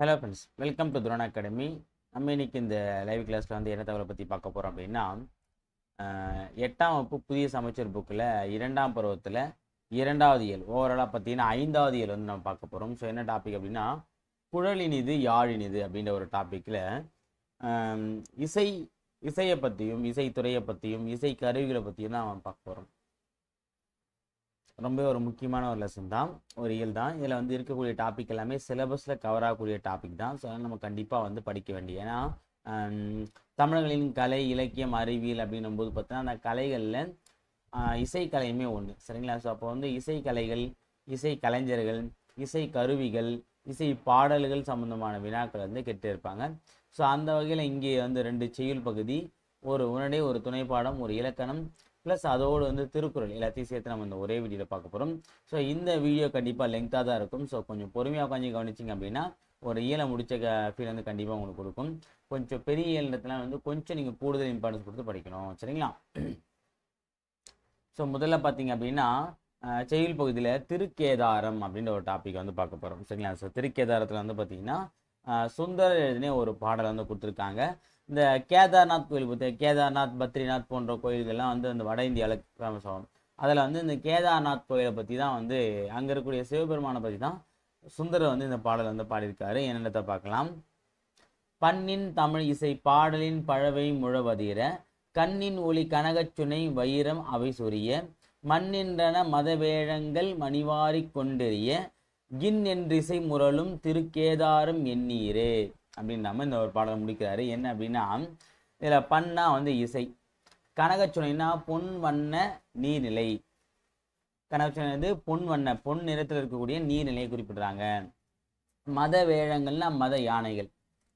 Hello friends, welcome to drone academy. நம்ம இன்னைக்கு இந்த லைவ் கிளாஸில் வந்து என்ன தகவலை பற்றி பார்க்க போகிறோம் அப்படின்னா, 8ஆம் வகுப்பு புதிய சமச்சீர் புக்கில் 2ஆம் பருவத்தில் 2வது இயல் ஓவராலாக பார்த்தீங்கன்னா 5வது இயல் வந்து நம்ம பார்க்க போகிறோம். ஸோ என்ன டாபிக் அப்படின்னா, குழலினிது யாழினிது அப்படின்ற ஒரு டாப்பிக்கில் இசையை பற்றியும் இசைத்துறையை பற்றியும் இசை கருவிகளை பற்றியும் தான் நம்ம பார்க்க போகிறோம். ரொம்ப ஒரு முக்கியமான ஒரு லெசன் தான், ஒரு இயல் தான். இதில் வந்து இருக்கக்கூடிய டாபிக் எல்லாமே சிலபஸில் கவர் ஆகக்கூடிய டாபிக் தான். ஸோ அதனால் நம்ம கண்டிப்பாக வந்து படிக்க வேண்டிய, ஏன்னா தமிழர்களின் கலை இலக்கியம் அறிவியல் அப்படின்னும் போது பார்த்தீங்கன்னா அந்த கலைகளில் இசைக்கலையுமே ஒன்று, சரிங்களா? ஸோ அப்போ வந்து இசைக்கலைகள், இசை கலைஞர்கள், இசை கருவிகள், இசை பாடல்கள் சம்மந்தமான வினாக்கள் வந்து கேட்டு இருப்பாங்க. ஸோ அந்த வகையில் இங்கே வந்து 2 செய்யுள் பகுதி, ஒரு உடனே ஒரு துணைப்பாடம், ஒரு இலக்கணம், ப்ளஸ் அதோடு வந்து திருக்குறள் எல்லாத்தையும் சேர்த்து நம்ம இந்த ஒரே வீடியோவில் பார்க்க போகிறோம். ஸோ இந்த வீடியோ கண்டிப்பாக லெங்க்தாக தான் இருக்கும். ஸோ கொஞ்சம் பொறுமையாக உட்காந்து கவனிச்சிங்க அப்படின்னா ஒரு இயலை முடிச்ச ஃபீல் வந்து கண்டிப்பாக உங்களுக்கு கொடுக்கும். கொஞ்சம் பெரிய இயல்ன்றதுலாம் வந்து கொஞ்சம் நீங்கள் கூடுதல் இம்பார்ட்டன்ஸ் கொடுத்து படிக்கணும், சரிங்களா? ஸோ முதல்ல பார்த்தீங்க அப்படின்னா செய்யுள் பகுதியில் திருக்கேதாரம் அப்படின்ற ஒரு டாபிக் வந்து பார்க்க போகிறோம், சரிங்களா? ஸோ திருக்கேதாரத்தில் வந்து பார்த்தீங்கன்னா சுந்தரர் எழுதின ஒரு பாடல் வந்து கொடுத்துருக்காங்க. இந்த கேதார்நாத் கோயில் பற்றி, கேதார்நாத், பத்ரிநாத் போன்ற கோயில்கள்லாம் வந்து அந்த வட இந்தியாவில் ஃபேமஸ் ஆகும். அதில் வந்து இந்த கேதார்நாத் கோயிலை பற்றி தான் வந்து அங்கே இருக்கக்கூடிய சிவபெருமானை பற்றி தான் சுந்தரர் வந்து இந்த பாடல் வந்து பாடியிருக்காரு. என்னென்னத்தை பார்க்கலாம். பண்ணின் தமிழ் இசை பாடலின் பழவை முழவதீர, கண்ணின் ஒளி கனகச்சுனை வைரம் அவை சொரிய, மண்ணின்றன மதவேழங்கள் மணிவாரி கொண்டெறிய, கின் என்றிசை முரலும் திருக்கேதாரம் எண்ணீரே அப்படின்றாம இந்த ஒரு பாடலை முடிக்கிறாரு. என்ன அப்படின்னா, இதில் பண்ணா வந்து இசை, கனகச்சுனைனா பொன் வண்ண நீர்நிலை, கனகச்சுனை வந்து பொன் வண்ண பொன் நிறத்தில் இருக்கக்கூடிய நீர்நிலையை குறிப்பிடுறாங்க. மத வேழங்கள்னா மத யானைகள்,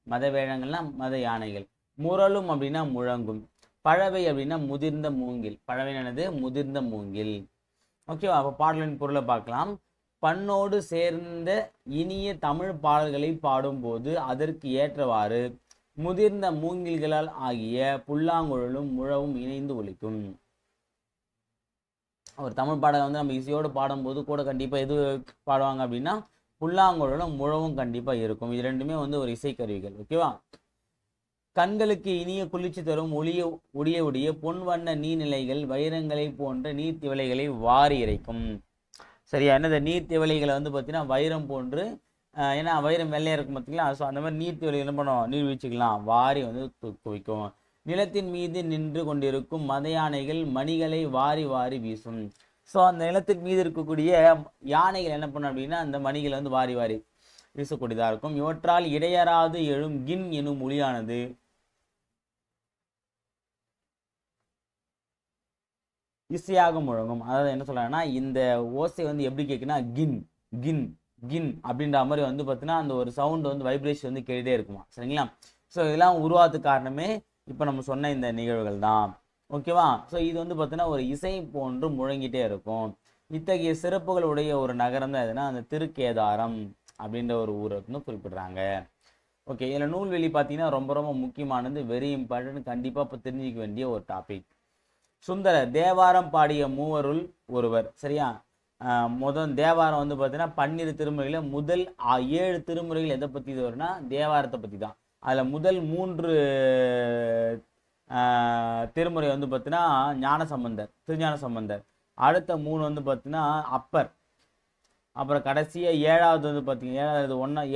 மத வேழங்கள்னா மத யானைகள், முரலும் அப்படின்னா முழங்கும், பழவை அப்படின்னா முதிர்ந்த மூங்கில், பழவையானது முதிர்ந்த மூங்கில். ஓகேவா? அப்போ பாடலின் பொருளை பார்க்கலாம். பண்ணோடு சேர்ந்த இனிய தமிழ் பாடல்களை பாடும்போது அதற்கு ஏற்றவாறு முதிர்ந்த மூங்கில்களால் ஆகிய புல்லாங்குழலும் முழவும் இணைந்து ஒலிக்கும். ஒரு தமிழ் பாடலை வந்து நம்ம இசையோடு பாடும்போது கூட கண்டிப்பாக எது பாடுவாங்க அப்படின்னா புல்லாங்குழலும் முழவும் கண்டிப்பாக இருக்கும். இது ரெண்டுமே வந்து ஒரு இசைக்கருவிகள். ஓகேவா? கண்களுக்கு இனிய குளிர்ச்சி தரும் ஒடிய பொன் வண்ண நீர்நிலைகள் வைரங்களை போன்ற நீர்த்திவளைகளை வாரி இறைக்கும். சரியா? என்னது நீர்த்திவளைகளை வந்து பார்த்தீங்கன்னா வைரம் போன்று, ஏன்னா வைரம் வெள்ளையாக இருக்கும் பார்த்தீங்களா? ஸோ அந்த மாதிரி நீர்த்திவளைகள் என்ன பண்ணுவோம், நீர்வீழ்ச்சிக்கலாம் வாரி வந்து குவிக்கும். நிலத்தின் மீது நின்று கொண்டிருக்கும் மத யானைகள் மணிகளை வாரி வாரி வீசும். ஸோ அந்த நிலத்தின் மீது இருக்கக்கூடிய யானைகள் என்ன பண்ணும் அப்படின்னா அந்த மணிகளை வந்து வாரி வாரி வீசக்கூடியதாக இருக்கும். இவற்றால் இடையறாது எழும் கின் எனும் மொழியானது இசையாக முழங்கும். அதாவது என்ன சொல்றாங்கன்னா, இந்த ஓசை வந்து எப்படி கேட்குன்னா கின் கின் கின் அப்படின்ற மாதிரி வந்து பார்த்தீங்கன்னா அந்த ஒரு சவுண்ட் வந்து வைப்ரேஷன் வந்து கேட்டுட்டே இருக்குமா, சரிங்களா? ஸோ இதெல்லாம் உருவாகிறதுக்கு காரணமே இப்போ நம்ம சொன்ன இந்த நிகழ்வுகள் தான். ஓகேவா? ஸோ இது வந்து பார்த்தீங்கன்னா ஒரு இசை போன்று முழங்கிட்டே இருக்கும். இத்தகைய சிறப்புகள் உடைய ஒரு நகரம் தான் எதுனா அந்த திருக்கேதாரம் அப்படின்ற ஒரு ஊரை வந்து குறிப்பிடுறாங்க. ஓகே, இதில் நூல்வெளி பார்த்தீங்கன்னா ரொம்ப ரொம்ப முக்கியமானது, வெரி இம்பார்ட்டன்ட், கண்டிப்பாக இப்போ தெரிஞ்சிக்க வேண்டிய ஒரு டாபிக். சுந்தரர் தேவாரம் பாடிய மூவருள் ஒருவர், சரியா? முதல் தேவாரம் வந்து பார்த்தீங்கன்னா 12 திருமுறைகளில் முதல் 7 திருமுறைகள் எதை பற்றி இது வரும்னா தேவாரத்தை பற்றி தான். அதில் முதல் 3 திருமுறை வந்து பார்த்தீங்கன்னா ஞானசம்பந்தர், திருஞான சம்பந்தர். அடுத்த 3 வந்து பார்த்தீங்கன்னா அப்பர். அப்புறம் கடைசியாக 7வது வந்து பார்த்தீங்க,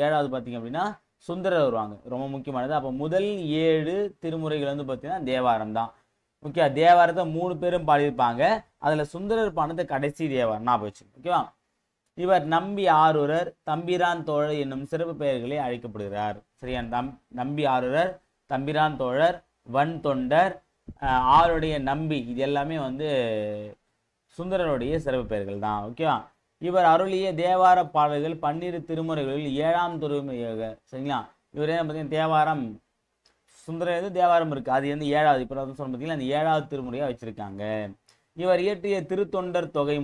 7வது பார்த்தீங்க அப்படின்னா சுந்தரர் வருவாங்க, ரொம்ப முக்கியமானது. அப்போ முதல் 7 திருமுறைகள் வந்து பார்த்தீங்கன்னா தேவாரம் தான். ஓகே, தேவாரத்தை 3 பேரும் பாடியிருப்பாங்க. அதில் சுந்தரர் பாடினது கடைசி தேவாரம், ஞாபகம் வச்சு. ஓகேவா? இவர் நம்பி ஆரூரர், தம்பிரான் தோழர் என்னும் சிறப்பு பெயர்களை அழைக்கப்படுகிறார். சரியா? நம்பி ஆரூரர், தம்பிரான் தோழர், வன் தொண்டர், ஆருடைய நம்பி, இது எல்லாமே வந்து சுந்தரருடைய சிறப்பு பெயர்கள் தான். ஓகேவா? இவர் அருளிய தேவார பாடல்கள் 12 திருமுறைகளில் 7ஆம் திருமுறையாக, சரிங்களா? இவர் என்ன பார்த்தீங்கன்னா தேவாரம், சுந்தர தேவாரம் இருக்கு, அது வந்து 7வது, இப்போ சொன்ன பார்த்தீங்கன்னா அந்த 7வது திருமுறையாக வச்சிருக்காங்க. இவர் இயற்றிய திருத்தொண்டர் தொகை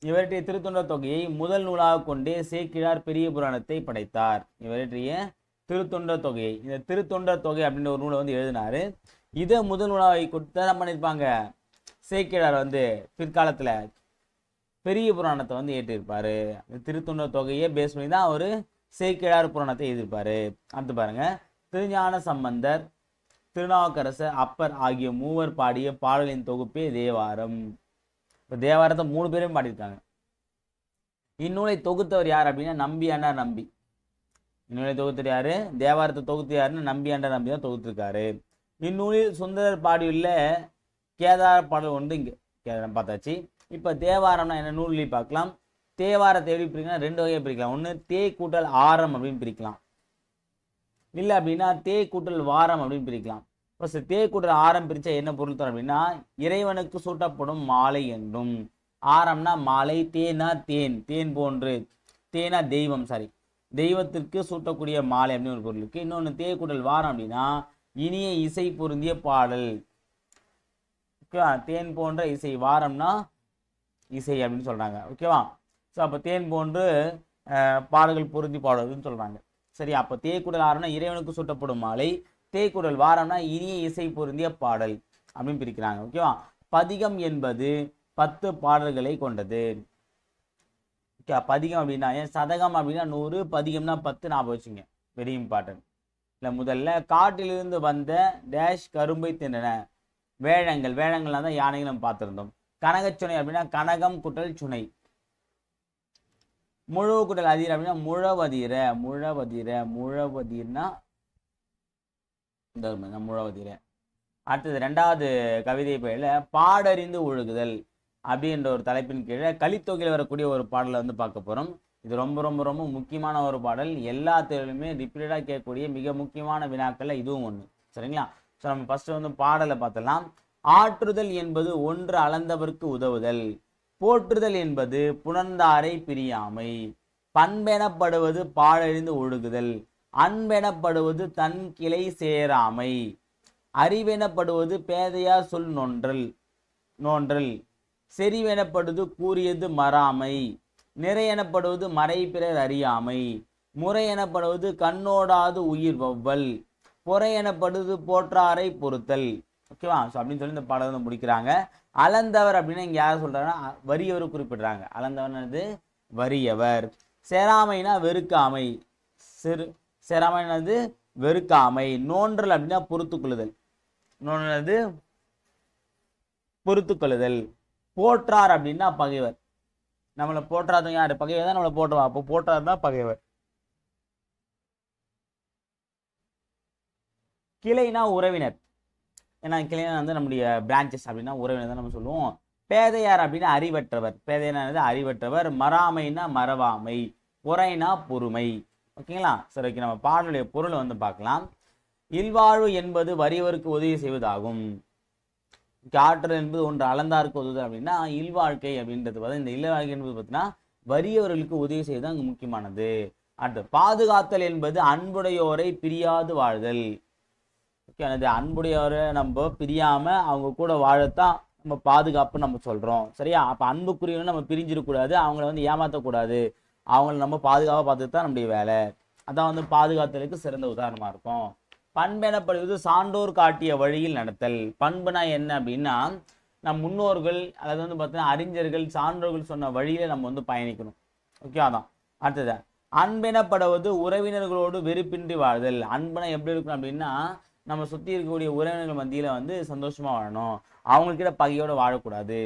இவற்றிய திருத்தொண்டர் தொகையை முதல் நூலாக கொண்டே சேக்கிழார் பெரிய புராணத்தை படைத்தார். இவற்றிய திருத்தொண்டர் தொகையை, இந்த திருத்தொண்டர் தொகை அப்படின்ற ஒரு நூலை வந்து எழுதினாரு. இதை முதல் நூலாக கொடுத்து தான் பண்ணியிருப்பாங்க சேக்கிழார் வந்து பிற்காலத்தில் பெரிய புராணத்தை வந்து ஏற்றிருப்பாரு. திருத்தொண்டர் தொகையை பேஸ் பண்ணி தான் ஒரு சேக்கிழார் புராணத்தை எழுதியிருப்பாரு. அடுத்து பாருங்க, திருஞான சம்பந்தர், திருநாவுக்கரசர், அப்பர் ஆகிய மூவர் பாடிய பாடலின் தொகுப்பே தேவாரம். இப்போ தேவாரத்தை 3 பேரும் பாடியிருக்காங்க. இந்நூலை தொகுத்தவர் யார் அப்படின்னா நம்பியாண்டார் நம்பி. இந்நூலை தொகுத்தவர் யாரு? தேவாரத்தை தொகுத்து யாருன்னு நம்பியாண்டார் நம்பி தான் தொகுத்திருக்காரு. இந்நூலில் சுந்தரர் பாடியுள்ள கேதார பாடல் ஒன்று இங்கே கேதாரம் பார்த்தாச்சு. இப்போ தேவாரம்னா என்ன நூல்களை பார்க்கலாம். தேவாரத்தை எப்படி பிரிக்கலாம்? 2 வகையை பிரிக்கலாம். ஒன்று தே கூட்டல் ஆரம் அப்படின்னு பிரிக்கலாம், இல்லை அப்படின்னா தே கூட்டல் வாரம் அப்படின்னு பிரிக்கலாம். ஃபர்ஸ்ட் தே கூட்டல் ஆரம் பிரிச்சா என்ன பொருள் தரும் அப்படின்னா இறைவனுக்கு சூட்டப்படும் மாலை என்றும், ஆரம்னா மாலை, தேனா தேன், தேன் போன்று, தேனா தெய்வம், தெய்வத்திற்கு சூட்டக்கூடிய மாலை அப்படின்னு ஒரு பொருள் இருக்கு. இன்னொன்று தே கூட்டல் வாரம் அப்படின்னா இனிய இசை பொருந்திய பாடல். ஓகேவா? தேன் போன்ற இசை, வாரம்னா இசை அப்படின்னு சொல்றாங்க. ஓகேவா? ஸோ அப்போ தேன் போன்று பாடல்கள் பொருந்தி பாடுவதுன்னு சொல்றாங்க. சரி, அப்போ தேக்குடல் ஆரம்னா இறைவனுக்கு சூட்டப்படும் மாலை, தேக்குடல் வாரம்னா இனிய இசை பொருந்திய பாடல் அப்படின்னு பிரிக்கிறாங்க. ஓகேவா? பதிகம் என்பது 10 பாடல்களை கொண்டது. ஓகே, பதிகம் அப்படின்னா சதகம் அப்படின்னா 100, பதிகம்னா 10 ஞாபகம் வச்சுங்க, வெரி இம்பார்ட்டன்ட். இல்லை முதல்ல காட்டிலிருந்து வந்த டேஷ் கரும்பை தின்றன. வேழங்கள், வேழங்கள்லாம் தான் யானைகள் நம்ம பார்த்துருந்தோம். கனகச்சுனை அப்படின்னா கனகம் குட்டல் சுனை. முழவு குட்டல் அதிர அப்படின்னா முழவதிர, முழவதிர, முழவதிர்னா முழவதிர. அடுத்தது 2வது கவிதை பெயர்ல பாடறிந்து ஒழுகுதல் அப்படின்ற ஒரு தலைப்பின் கீழே கலித்தொகையில் வரக்கூடிய ஒரு பாடலை வந்து பார்க்க போறோம். இது ரொம்ப ரொம்ப ரொம்ப முக்கியமான ஒரு பாடல். எல்லா தேர்வுலையுமே ரிப்பீட்டடாக கேட்கக்கூடிய மிக முக்கியமான வினாக்கள்ல இதுவும் ஒன்று. சரிங்களா? ஸோ நம்ம ஃபர்ஸ்ட் வந்து பாடலை பார்த்தலாம். ஆற்றுதல் என்பது ஒன்று அளந்தவர்க்கு உதவுதல். போற்றுதல் என்பது புணர்ந்தாரை பிரியாமை. பண்பெனப்படுவது பாடறிந்து ஒழுகுதல். அன்பெனப்படுவது தன் கிளை சேராமை. அறிவெனப்படுவது பேதையார் சொல் நோன்றல். செறிவெனப்படுவது கூறியது மறாமை. நிறை எனப்படுவது மறை பிறர் அறியாமை. முறை எனப்படுவது கண்ணோடாது உயிர் வவ்வல். பொறை எனப்படுவது போற்றாரை பொறுத்தல். ஓகேவா? ஸோ அப்படின்னு சொல்லி இந்த பாடல் வந்து முடிக்கிறாங்க. அளந்தவர் அப்படின்னா இங்க யார் சொல்றாங்கன்னா வறியவர் குறிப்பிடுறாங்க. அளந்தவர்னது வறியவர். சேராமைனா வெறுக்காமை. சேராமைனது வெறுக்காமை. நோன்றல் அப்படின்னா பொறுத்துக்கொள்ளுதல். நோன்றது பொறுத்துக்கொள்ளுதல். போற்றார் அப்படின்னா பகைவர். நம்மளை போற்றாதவங்க யாரு? பகைவர் தான் நம்மளை போட்டுவா. அப்போ போற்றார் தான் பகைவர். கிளைனா உறவினர். ஏன்னா கிளைனா வந்து நம்முடைய பிரான்ச்சஸ் அப்படின்னா உறவினர் தான் நம்ம சொல்லுவோம். பேதையார் அப்படின்னா அறிவற்றவர். பேதையானது அறிவற்றவர். மறாமைனா மறவாமை. பொறைனா பொறுமை. ஓகேங்களா? சரி, ஓகே, நம்ம பாடலுடைய பொருளை வந்து பார்க்கலாம். இல்வாழ்வு என்பது வறியவருக்கு உதவி செய்வதாகும். ஆற்றல் என்பது ஒன்று அளந்தாருக்கு உதவுது அப்படின்னா இல்வாழ்க்கை அப்படின்றது பார்த்து இந்த இல்வாழ்க்கை என்பது பார்த்தீங்கன்னா வறியவர்களுக்கு உதவி செய்வது அங்கு முக்கியமானது. அடுத்து பாதுகாத்தல் என்பது அன்புடையோரை பிரியாது வாழ்தல். ஓகே, அது அன்புடையோரை நம்ம பிரியாம அவங்க கூட வாழத்தான் நம்ம பாதுகாப்பு நம்ம சொல்றோம். சரியா? அப்ப அன்புக்குரியவங்க நம்ம பிரிஞ்சிடக்கூடாது, அவங்கள வந்து ஏமாற்றக்கூடாது, அவங்கள நம்ம பாதுகாப்பாக பார்த்துட்டு தான் நம்முடைய வேலை. அதான் வந்து பாதுகாத்தலுக்கு சிறந்த உதாரணமா இருக்கும். பண்பெனப்படுவது சான்றோர் காட்டிய வழியில் நடத்தல். பண்புனா என்ன அப்படின்னா நம் முன்னோர்கள் அதாவது வந்து பார்த்தீங்கன்னா அறிஞர்கள் சான்றோர்கள் சொன்ன வழியில நம்ம வந்து பயணிக்கணும். ஓகே, அதான். அடுத்தது அன்பெனப்படுவது உறவினர்களோடு வெறுப்பின்றி வாழ்தல். அன்புனா எப்படி இருக்கணும் அப்படின்னா நம்ம சுற்றி இருக்கக்கூடிய உறவினர்கள் மத்தியில வந்து சந்தோஷமா வாழணும், அவங்கக்கிட்ட பகையோட வாழக்கூடாது.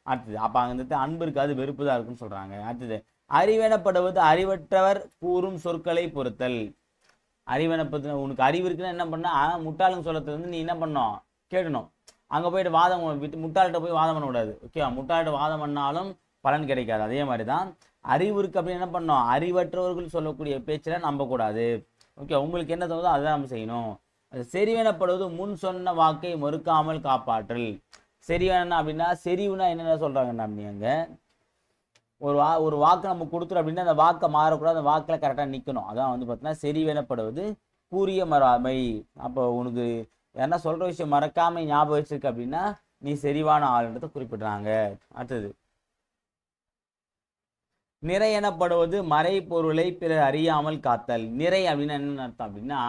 அடுத்தது அப்ப அங்க அன்பு இருக்காது, வெறுப்பு தான் இருக்குன்னு சொல்றாங்க. அடுத்தது அறிவெனப்படுவது அறிவற்றவர் கூறும் சொற்களை பொறுத்தல். அறிவெனப்பது உனக்கு அறிவு இருக்குன்னா என்ன பண்ணா முட்டாளுங்க சொல்லத்துல இருந்து நீ என்ன பண்ணணும், கேட்கணும். அங்க போயிட்டு வாதம் முட்டாள்கிட்ட போய் வாதம் பண்ணக்கூடாது. ஓகேவா? முட்டாள்கிட்ட வாதம் பண்ணாலும் பலன் கிடைக்காது. அதே மாதிரிதான் அறிவு இருக்கு அப்படின்னு என்ன பண்ணணும், அறிவற்றவர்கள் சொல்லக்கூடிய பேச்சில நம்பக்கூடாது. ஓகே, உங்களுக்கு என்ன தோணுதோ அதுதான் நம்ம செய்யணும். அது செறிவெனப்படுவது முன் சொன்ன வாக்கை மறுக்காமல் காப்பாற்றல். செறிவென அப்படின்னா செறிவுனா என்னென்ன சொல்றாங்கன்னா அப்படிங்க ஒரு வாக்கு நம்ம கொடுத்துரும் அப்படின்னா அந்த வாக்கை மாறக்கூடாது, அந்த வாக்கில் கரெக்டாக நிற்கணும். அதான் வந்து பார்த்தீங்கன்னா செறிவெனப்படுவது கூறிய மறாமை. அப்போ உனக்கு யாருன்னா சொல்ற விஷயம் மறக்காம ஞாபகம் வச்சிருக்கு அப்படின்னா நீ செறிவான ஆளுன்றதை குறிப்பிடுறாங்க. அடுத்தது நிறை எனப்படுவது மறை பொருளை பிறர் அறியாமல் காத்தல். நிறை அப்படின்னா என்ன அர்த்தம் அப்படின்னா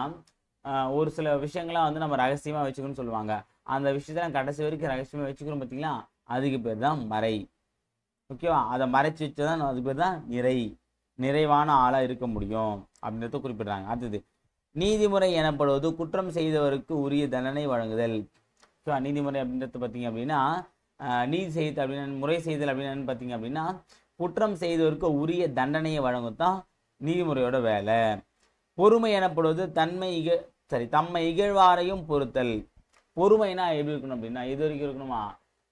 ஒரு சில விஷயங்கள்லாம் வந்து நம்ம ரகசியமா வச்சுக்கணும்னு சொல்லுவாங்க. அந்த விஷயத்த கடைசி வரைக்கும் ரகசியமா வச்சுக்கணும் பார்த்தீங்களா, அதுக்கு பேர் தான் மறை. ஓகேவா? அதை மறைச்சி வச்சதான் அது பேர் தான் நிறைவான ஆளாக இருக்க முடியும் அப்படின்றத குறிப்பிடுறாங்க. அடுத்தது நீதிமுறை எனப்படுவது குற்றம் செய்தவருக்கு உரிய தண்டனை வழங்குதல். ஓகேவா? நீதிமுறை அப்படின்றது பார்த்தீங்க அப்படின்னா நீதி செய்தல் அப்படின்னு முறை செய்தல் அப்படின்னு பார்த்தீங்க அப்படின்னா குற்றம் செய்தவருக்கு உரிய தண்டனையை வழங்கத்தான் நீதிமுறையோட வேலை. பொறுமை எனப்படுவது தம்மை இகழ்வாரையும் பொறுத்தல். பொறுமைனா எப்படி இருக்கணும் அப்படின்னா எது வரைக்கும் இருக்கணுமா,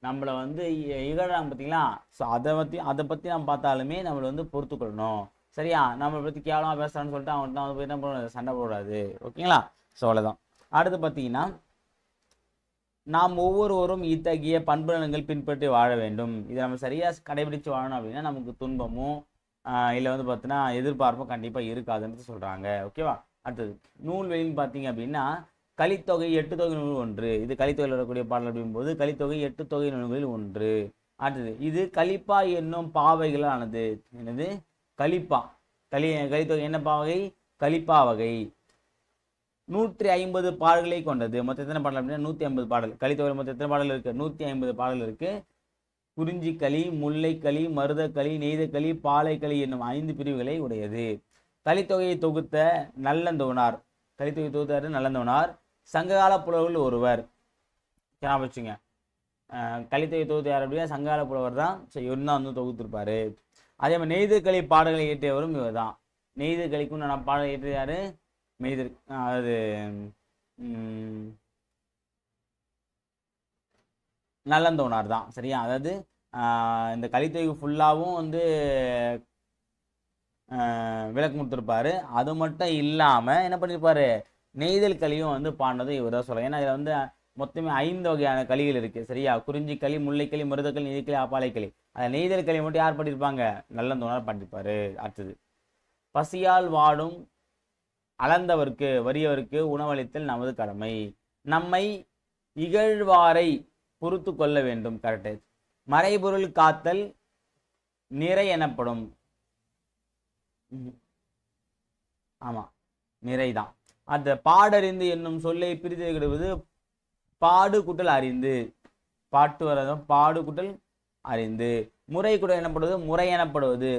நம்மளை வந்து இகழ்றாங்க பார்த்தீங்களா, ஸோ அதை பற்றி நம்ம பார்த்தாலுமே நம்மளை வந்து பொறுத்துக்கொள்ளணும். சரியா? நம்மளை பற்றி கேவலமாக பேசுகிறான்னு சொல்லிட்டு அவங்கள்ட்ட வந்து போய் என்ன பண்ண சண்டை போடாது. ஓகேங்களா? ஸோ அவ்வளோதான். அடுத்து பார்த்தீங்கன்னா நாம் ஒவ்வொருவரும் இத்தகைய பண்புகள் பின்பற்றி வாழ வேண்டும். இதை நம்ம சரியாக கடைபிடிச்சு வாழணும் அப்படின்னா நமக்கு துன்பமும் இல்லை வந்து பார்த்தீங்கன்னா எதிர்பார்ப்பும் கண்டிப்பாக இருக்காதுன்னு சொல்கிறாங்க. ஓகேவா? அடுத்தது நூல்வெளின்னு பார்த்தீங்க அப்படின்னா கலித்தொகை 8 தொகை நூல் ஒன்று. இது கலித்தொகையில் வரக்கூடிய பாடல் அப்படிங்கும்போது கலித்தொகை 8 தொகை நூல்களில் ஒன்று. அடுத்தது இது கலிப்பா என்னும் பாவைகளானது. என்னது? கலிப்பா. கலித்தொகை என்ன பாவகை? கலிப்பா வகை. 150 பாடல்களை கொண்டது. மொத்தம் எத்தனை பாடல் அப்படின்னா 150 பாடல். கலித்தொகையில் மொத்தம் எத்தனை பாடல் இருக்கு? 150 பாடல் இருக்கு. குறிஞ்சிக்களி, முல்லைக்களி, மருதக்களி, நெய்தக்களி, பாலைக்களி என்னும் 5 பிரிவுகளை உடையது. கலித்தொகையை தொகுத்த நல்லந்தோனார். கலித்தொகை தொகுத்தாரு நல்லந்தோனார் சங்ககால புலவர்கள் ஒருவர். வச்சுங்க, கலித்தொகை தொகுத்து யார் அப்படின்னா சங்ககால புலவர் தான். சரி, இவர் தான் வந்து தொகுத்திருப்பாரு. அதே மாதிரி நெய்தக்களி பாடல்களை இயற்றியவரும் இவர் தான். நெய்தக்களிக்கும் நான் பாடல் இயற்றிய யாரு? அதாவது நல்லந்தோனார் தான். சரியா? அதாவது இந்த கலித்தொகை ஃபுல்லாகவும் வந்து விளக்கம் கொடுத்துருப்பாரு. அது மட்டும் இல்லாமல் என்ன பண்ணியிருப்பாரு, நெய்தல் களியும் வந்து பாடினதும் இவர் தான் சொல்லலாம். ஏன்னா இதில் வந்து மொத்தமே 5 வகையான களிகள் இருக்குது. சரியா? குறிஞ்சிக்களி, முல்லைக்களி, மருதக்களி, நெய்தக்களி, ஆப்பாலைக்களி. அதை நெய்தல் களி மட்டும் யார் பண்ணியிருப்பாங்க? நல்லந்தோனார் பண்ணியிருப்பாரு. அடுத்தது பசியால் வாடும் அளந்தவர்க்கு வறியவருக்கு உணவளித்தல் நமது கடமை. நம்மை இகழ்வாரை பொறுத்து கொள்ள வேண்டும். கரெக்டு. மறைபொருள் காத்தல் நிறை எனப்படும். ஆமா, நிறைதான். அந்த பாடறிந்து என்னும் சொல்லை பிரித்து கிடுவது பாடு குட்டல் அறிந்து. பாட்டு வரதும் பாடு குட்டல் அறிந்து. முறை குட்டல் எனப்படுவது முறை எனப்படுவது.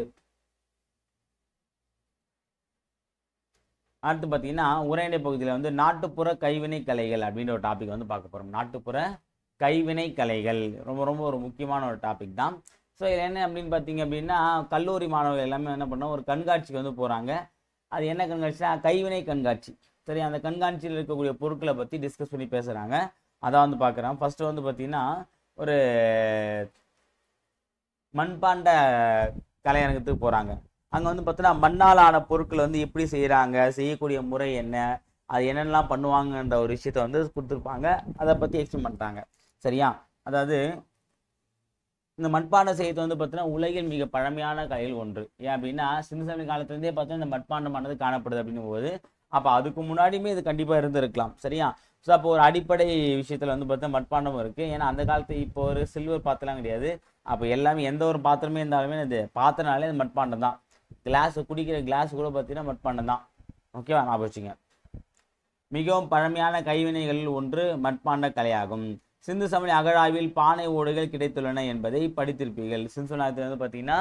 அடுத்து பார்த்தீங்கன்னா உரைநடை பகுதியில் வந்து நாட்டுப்புற கைவினை கலைகள் அப்படின்ற ஒரு டாபிக் வந்து பார்க்க போகிறோம். நாட்டுப்புற கைவினை கலைகள் ரொம்ப ரொம்ப ஒரு முக்கியமான ஒரு டாபிக் தான். ஸோ இது என்ன அப்படின்னு பார்த்தீங்க அப்படின்னா கல்லூரி மாணவர்கள் எல்லாமே என்ன பண்ணோம், ஒரு கண்காட்சிக்கு வந்து போகிறாங்க. அது என்ன கண்காட்சினா கைவினை கண்காட்சி. சரி, அந்த கண்காட்சியில் இருக்கக்கூடிய பொருட்களை பற்றி டிஸ்கஸ் பண்ணி பேசுகிறாங்க. அதான் வந்து பார்க்குறோம். ஃபஸ்ட்டு வந்து பார்த்தீங்கன்னா ஒரு மண்பாண்ட கலையரங்கத்துக்கு போகிறாங்க. அங்கே வந்து பார்த்தீங்கன்னா மண்ணால் ஆன பொருட்கள் வந்து எப்படி செய்கிறாங்க, செய்யக்கூடிய முறை என்ன, அது என்னென்னலாம் பண்ணுவாங்கன்ற ஒரு விஷயத்த வந்து கொடுத்துருப்பாங்க. அதை பற்றி எக்ஸ்பிளைன் பண்ணுறாங்க. சரியா? அதாவது இந்த மண்பாண்டம் செய்யறது வந்து பார்த்தீங்கன்னா உலகில் மிக பழமையான கலையில் ஒன்று. ஏன் அப்படின்னா சிந்து சமய காலத்துலேருந்தே பார்த்தீங்கன்னா இந்த மண்பாண்டமானது காணப்படுது அப்படின்னும் போது அப்போ அதுக்கு முன்னாடியுமே இது கண்டிப்பாக இருந்திருக்கலாம். சரியா? ஸோ அப்போ ஒரு அடிப்படை விஷயத்தில் வந்து பார்த்தா மண்பாண்டம் இருக்குது. ஏன்னா அந்த காலத்து இப்போ ஒரு சில்வர் பாத்திரம்லாம் கிடையாது. அப்போ எல்லாமே எந்த ஒரு பாத்திரமே இருந்தாலுமே இது பாத்திரனாலே அது மண்பாண்டம் தான். குடிக்கிற கிளாஸ் கூட பார்த்தீங்கன்னா மண்பாண்டம் தான். ஓகேவா? ஞாபகம் வச்சுங்க. மிகவும் பழமையான கைவினைகளில் ஒன்று மண்பாண்ட கலையாகும். சிந்து சமய அகழாய்வில் பானை ஓடுகள் கிடைத்துள்ளன என்பதை படித்திருப்பீர்கள். சிந்து சமயத்தில் வந்து பார்த்தீங்கன்னா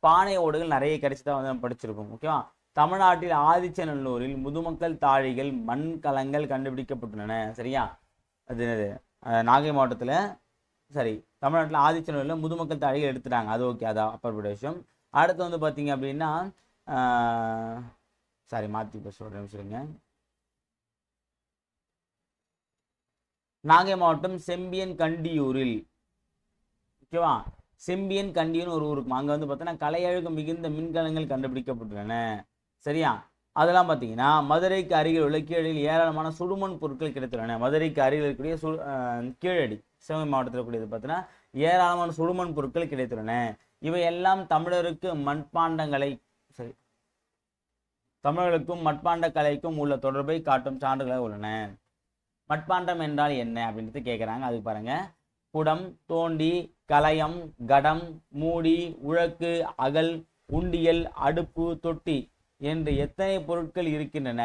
பானை ஓடுகள் நிறைய கிடைச்சதான் வந்து நம்ம படிச்சிருக்கோம். ஓகேவா? தமிழ்நாட்டில் ஆதிச்சநல்லூரில் முதுமக்கள் தாழிகள் மண் கலங்கள் கண்டுபிடிக்கப்பட்டுள்ளன. சரியா? அது நாகை மாவட்டத்தில். சரி, தமிழ்நாட்டில் ஆதிச்சநல்லூரில் முதுமக்கள் தாழிகள் எடுத்துட்டாங்க. அது ஓகே, அதான் அப்பாற்பட்ட விஷயம். அடுத்து வந்து பார்த்தீங்க அப்படின்னா சாரி மாற்றி சொல்கிறேன் சொல்லுங்க. நாகை மாவட்டம் செம்பியன் கண்டியூரில். ஓகேவா? செம்பியன் கண்டியூர்னு ஒரு ஊருக்கு அங்கே வந்து பார்த்தீங்கன்னா கலையழகு மிகுந்த மின்கலங்கள் கண்டுபிடிக்கப்பட்டுள்ளன. சரியா? அதெல்லாம் பார்த்தீங்கன்னா மதுரைக்கு அருகில் உள்ள கீழடியில் ஏராளமான சுடுமண் பொருட்கள் கிடைத்துள்ளன. மதுரைக்கு அருகில் இருக்கக்கூடிய கீழடி சிவகங்கை மாவட்டத்தில் கூடியது பார்த்தீங்கன்னா ஏராளமான சுடுமண் பொருட்கள் கிடைத்துள்ளன. இவை எல்லாம் தமிழருக்கும் மட்பாண்ட கலைக்கும் உள்ள தொடர்பை காட்டும் சான்றுகளாக உள்ளன. மட்பாண்டம் என்றால் என்ன அப்படின்றது கேட்குறாங்க. அதுக்கு பாருங்க, குடம், தோண்டி, கலயம், கடம், மூடி, உழக்கு, அகல், உண்டியல், அடுப்பு, தொட்டி என்று எத்தனை பொருட்கள் இருக்கின்றன.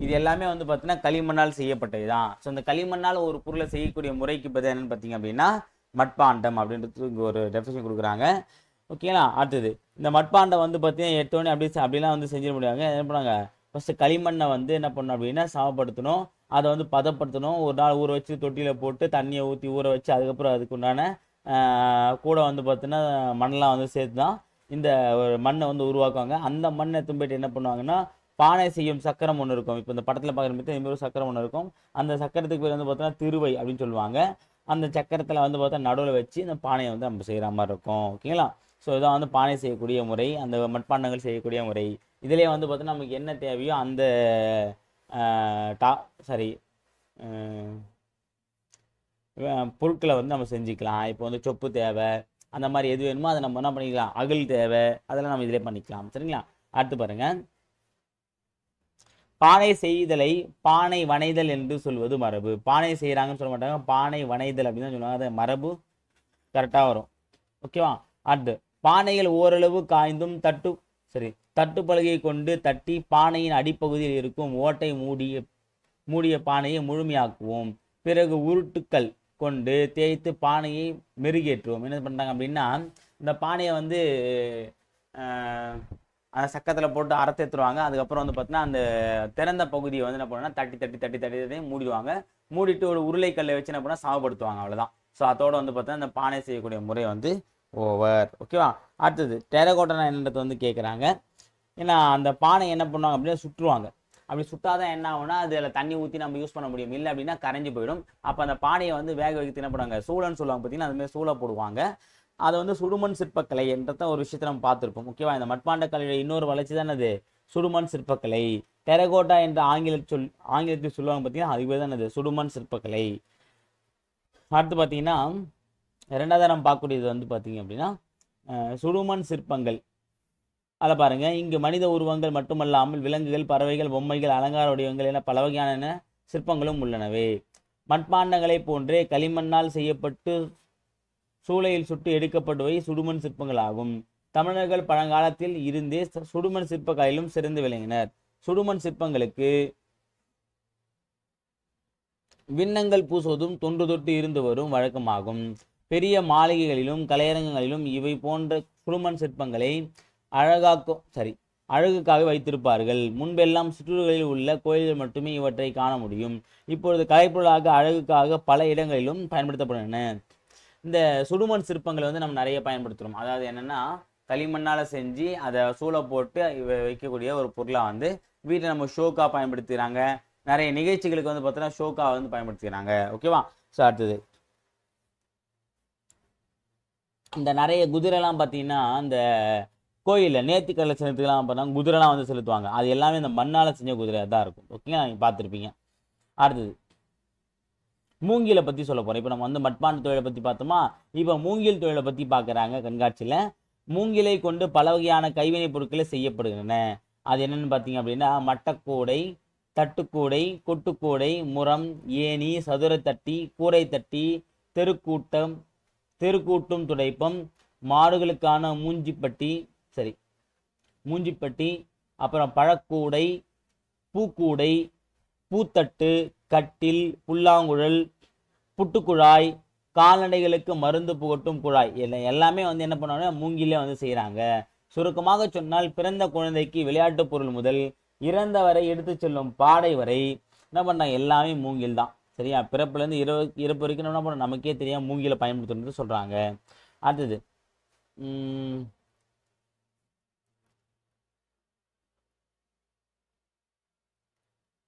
இது எல்லாமே வந்து பார்த்தீங்கன்னா களிமண்ணால் செய்யப்பட்டது தான். ஸோ அந்த களிமண்ணால் ஒரு பொருளை செய்யக்கூடிய முறைக்கு பதில் என்னன்னு பார்த்தீங்க அப்படின்னா மட்பாண்டம் அப்படின்றது இங்கே ஒரு டெஃபினிஷன் கொடுக்குறாங்க. ஓகேங்களா. அடுத்தது இந்த மட்பாண்டம் வந்து பார்த்தீங்கன்னா எடுத்தோடனே அப்படிலாம் வந்து செஞ்சிட முடியாங்க. என்ன பண்ணுவாங்க, ஃபஸ்ட்டு களிமண்ணை வந்து என்ன பண்ணணும் அப்படின்னா சமப்படுத்தணும். அதை வந்து பதப்படுத்தணும். ஒரு நாள் ஊற வச்சு தொட்டியில் போட்டு தண்ணியை ஊற்றி ஊற வச்சு அதுக்கப்புறம் அதுக்கு உண்டான கூட வந்து பார்த்தீங்கன்னா மண்ணெலாம் வந்து சேர்த்து தான் இந்த ஒரு மண்ணை வந்து உருவாக்குவாங்க. அந்த மண்ணை எடுத்துன்னு போயிட்டு என்ன பண்ணுவாங்கன்னா பானை செய்யும் சக்கரம் ஒன்று இருக்கும். இப்போ இந்த படத்தில் பார்க்குற மாதிரி இந்த மாதிரி ஒரு சக்கரம் ஒன்று இருக்கும். அந்த சக்கரத்துக்கு பேர் வந்து பார்த்தீங்கன்னா திருவை அப்படின்னு சொல்லுவாங்க. அந்த சக்கரத்தில் வந்து பார்த்தா நடுவில் வச்சு இந்த பானையை வந்து நம்ம செய்கிற மாதிரி இருக்கும். ஓகேங்களா. ஸோ இதான் வந்து பானை செய்யக்கூடிய முறை, அந்த மட்பாண்டங்கள் செய்யக்கூடிய முறை. இதிலே வந்து பார்த்தீங்கன்னா நமக்கு என்ன தேவையோ அந்த டா சரி பொருட்களை வந்து நம்ம செஞ்சுக்கலாம். இப்போ வந்து சொப்பு தேவை, அந்த மாதிரி எது வேணுமோ அதை நம்ம என்ன பண்ணிக்கலாம், அகல் தேவை, அதெல்லாம் நம்ம இதிலே பண்ணிக்கலாம். சரிங்களா. அடுத்து பாருங்க, பானை செய்தலை பானை வனைதல் என்று சொல்வது மரபு. பானை செய்கிறாங்கன்னு சொல்ல மாட்டாங்க, பானை வனைதல் அப்படின்னு தான் சொல்லுவாங்க. அது மரபு கரெக்டாக வரும். ஓகேவா. அடுத்து பானைகள் ஓரளவு காய்ந்தும் தட்டு பலகையை கொண்டு தட்டி பானையின் அடிப்பகுதியில் இருக்கும் ஓட்டை மூடிய பானையை முழுமையாக்குவோம். பிறகு உருட்டுக்கள் கொண்டு தேய்த்து பானையை மெருகேற்றுவோம். என்ன பண்ணுறாங்க அப்படின்னா இந்த பானையை வந்து அந்த சக்கத்தில் போட்டு அரைத்தேற்றுருவாங்க. அதுக்கப்புறம் வந்து பார்த்தீங்கன்னா அந்த திறந்த பகுதியை வந்து என்ன பண்ணுன்னா தட்டி மூடிடுவாங்க. மூடிட்டு ஒரு உருளைக்கல்லை வச்சு என்ன பண்ணால் சமப்படுத்துவாங்க. அவ்வளோதான். ஸோ அதோடு வந்து பார்த்தீங்கன்னா இந்த பானை செய்யக்கூடிய முறை வந்து ஓவர். ஓகேவா. அடுத்தது டெரகோட்டா என்னன்றது வந்து கேட்குறாங்க. ஏன்னா அந்த பானை என்ன பண்ணுவாங்க அப்படின்னா சுற்றுவாங்க. அப்படி சுட்டாதான் என்ன ஆகும்னா அதில் தண்ணி ஊற்றி நம்ம யூஸ் பண்ண முடியும். இல்லை அப்படின்னா கரைஞ்சி போயிடும். அப்போ அந்த பானையை வந்து வேக வைத்து என்ன பண்ணுவாங்க, சூளன்னு சொல்லுவாங்க பார்த்தீங்கன்னா, அதுமாதிரி சூளை போடுவாங்க. அதை வந்து சுடுமண் சிற்பக்கலை என்றத ஒரு விஷயத்தை நம்ம பார்த்துருப்போம். ஓகேவா. இந்த மட்பாண்ட கலையோட இன்னொரு வளர்ச்சி தான் அது சுடுமண் சிற்பக்கலை. டெரகோட்டா என்ற ஆங்கிலத்தில் சொல்லுவாங்க பார்த்தீங்கன்னா, அதுவே தான் அது சுடுமண் சிற்பக்கலை. அடுத்து பார்த்தீங்கன்னா ரெண்டாவது நம்ம பார்க்கக்கூடியது வந்து பார்த்தீங்க அப்படின்னா சுடுமண் சிற்பங்கள். அதில் பாருங்க, இங்கு மனித உருவங்கள் மட்டுமல்லாமல் விலங்குகள், பறவைகள், பொம்மைகள், அலங்கார வடிவங்கள் என பல வகையான சிற்பங்களும் உள்ளனவே. மட்பாண்டங்களை போன்றே களிமண்ணால் செய்யப்பட்டு சூளையில் சுட்டு எடுக்கப்படுவை சுடுமண் சிற்பங்கள் ஆகும். தமிழர்கள் பழங்காலத்தில் இருந்தே சுடுமண் சிற்பக்கலையிலும் சிறந்து விளங்கினர். சுடுமண் சிற்பங்களுக்கு விண்ணங்கள் பூசுவதும் தொன்று தொட்டு இருந்து வரும் வழக்கமாகும். பெரிய மாளிகைகளிலும் கலையரங்கங்களிலும் இவை போன்ற சுடுமண் சிற்பங்களை அழகுக்காக வைத்திருப்பார்கள். முன்பெல்லாம் சுற்றுகளில் உள்ள கோயில்கள் மட்டுமே இவற்றை காண முடியும். இப்பொழுது கலைப்பொருளாக அழகுக்காக பல இடங்களிலும் பயன்படுத்தப்படுகின்றன. இந்த சுடுமண் சிற்பங்களை வந்து நம்ம நிறைய பயன்படுத்துகிறோம். அதாவது என்னென்னா களிமண்ணால் செஞ்சு அதை சூளை போட்டு வைக்கக்கூடிய ஒரு பொருளாக வந்து வீட்டில் நம்ம ஷோக்காக பயன்படுத்துகிறாங்க. நிறைய நிகழ்ச்சிகளுக்கு வந்து பார்த்தோன்னா ஷோக்காக வந்து பயன்படுத்துகிறாங்க. ஓகேவா. ஸோ அடுத்தது இந்த நிறைய குதிரைலாம் பார்த்தீங்கன்னா இந்த கோயிலில் நேர்த்திக்கடலை செலுத்துக்கலாம் பண்ணாங்க, குதிரைலாம் வந்து செலுத்துவாங்க. அது எல்லாமே இந்த மண்ணால் செஞ்ச குதிரை தான் இருக்கும். ஓகேங்களா. நீங்கள் பார்த்துருப்பீங்க. அடுத்தது மூங்கிலை பற்றி சொல்ல போகிறேன். இப்போ நம்ம வந்து மட்பாண்ட தொழிலை பற்றி பார்த்தோமா, இப்போ மூங்கில் தொழிலை பற்றி பார்க்குறாங்க கண்காட்சியில். மூங்கிலை கொண்டு பல வகையான கைவினைப் பொருட்களை செய்யப்படுகின்றன. அது என்னென்னு பார்த்தீங்க அப்படின்னா மட்டக்கூடை, தட்டுக்கூடை, கொட்டுக்கூடை, முறம், ஏணி, சதுரத்தட்டி, கூரை தட்டி, தெருக்கூட்டும் துடைப்பம், மாடுகளுக்கான மூஞ்சிப்பட்டி, அப்புறம் பழக்கூடை, பூக்கூடை, பூத்தட்டு, கட்டில், புல்லாங்குழல், புட்டுக்குழாய், கால்நடைகளுக்கு மருந்து புகட்டும் குழாய் எல்லாமே வந்து என்ன பண்ணுவாங்கன்னா மூங்கிலே வந்து செய்கிறாங்க. சுருக்கமாக சொன்னால் பிறந்த குழந்தைக்கு விளையாட்டு பொருள் முதல் இறந்தவரை எடுத்து செல்லும் பாடை வரை என்ன பண்ணாங்க, எல்லாமே மூங்கில் தான். சரியா. பிறப்புலேருந்து இறப்பு வரைக்கும் என்ன பண்ண நமக்கே தெரியாம மூங்கிலை பயன்படுத்தணும்னு சொல்கிறாங்க. அடுத்தது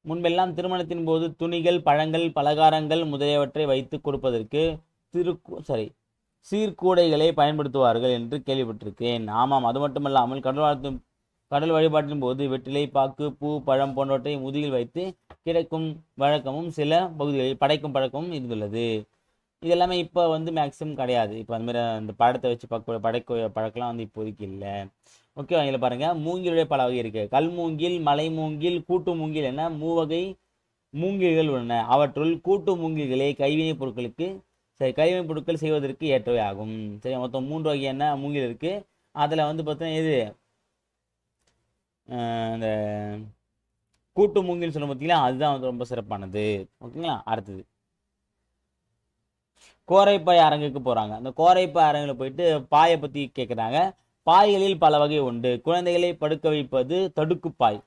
முன்பெல்லாம் திருமணத்தின் போது துணிகள், பழங்கள், பலகாரங்கள் முதலியவற்றை வைத்து கொடுப்பதற்கு சீர்கூடைகளை பயன்படுத்துவார்கள் என்று கேள்விப்பட்டிருக்கேன். ஆமாம். அது மட்டுமல்லாமல் கடல் வழிபாட்டின் போது வெற்றிலை, பாக்கு, பூ, பழம் போன்றவற்றை முதுகில் வைத்து கிடைக்கும் வழக்கமும் சில பகுதிகளில் படைக்கும் பழக்கமும் இருந்துள்ளது. இது எல்லாமே இப்போ வந்து மேக்ஸிமம் கிடையாது. இப்போ அந்த மாதிரி அந்த பழத்தை வச்சு படைக்க பழக்கெல்லாம் வந்து இப்போதைக்கு இல்லை. ஓகே. இதில் பாருங்கள், மூங்கிலுடைய பல வகை இருக்குது. கல் மூங்கில், மலை மூங்கில், கூட்டு மூங்கில் என மூவகை மூங்கில்கள் உள்ளன. அவற்றுள் கூட்டு மூங்கில்களே கைவினைப் பொருட்கள் செய்வதற்கு ஏற்றவை ஆகும். சரி. மொத்தம் 3 வகையான மூங்கில் இருக்குது. அதில் வந்து பார்த்தீங்கன்னா இது இந்த கூட்டு மூங்கில் சொல்ல பார்த்தீங்களா, அதுதான் வந்து ரொம்ப சிறப்பானது. ஓகேங்களா. அடுத்தது கோரைப்பாய் அரங்குக்கு போறாங்க. அந்த கோரைப்பாய் அரங்குல போயிட்டு பாயை பத்தி கேட்குறாங்க. பாய்களில் பல வகை உண்டு. குழந்தைகளை படுக்க வைப்பது தடுக்குப்பாய்.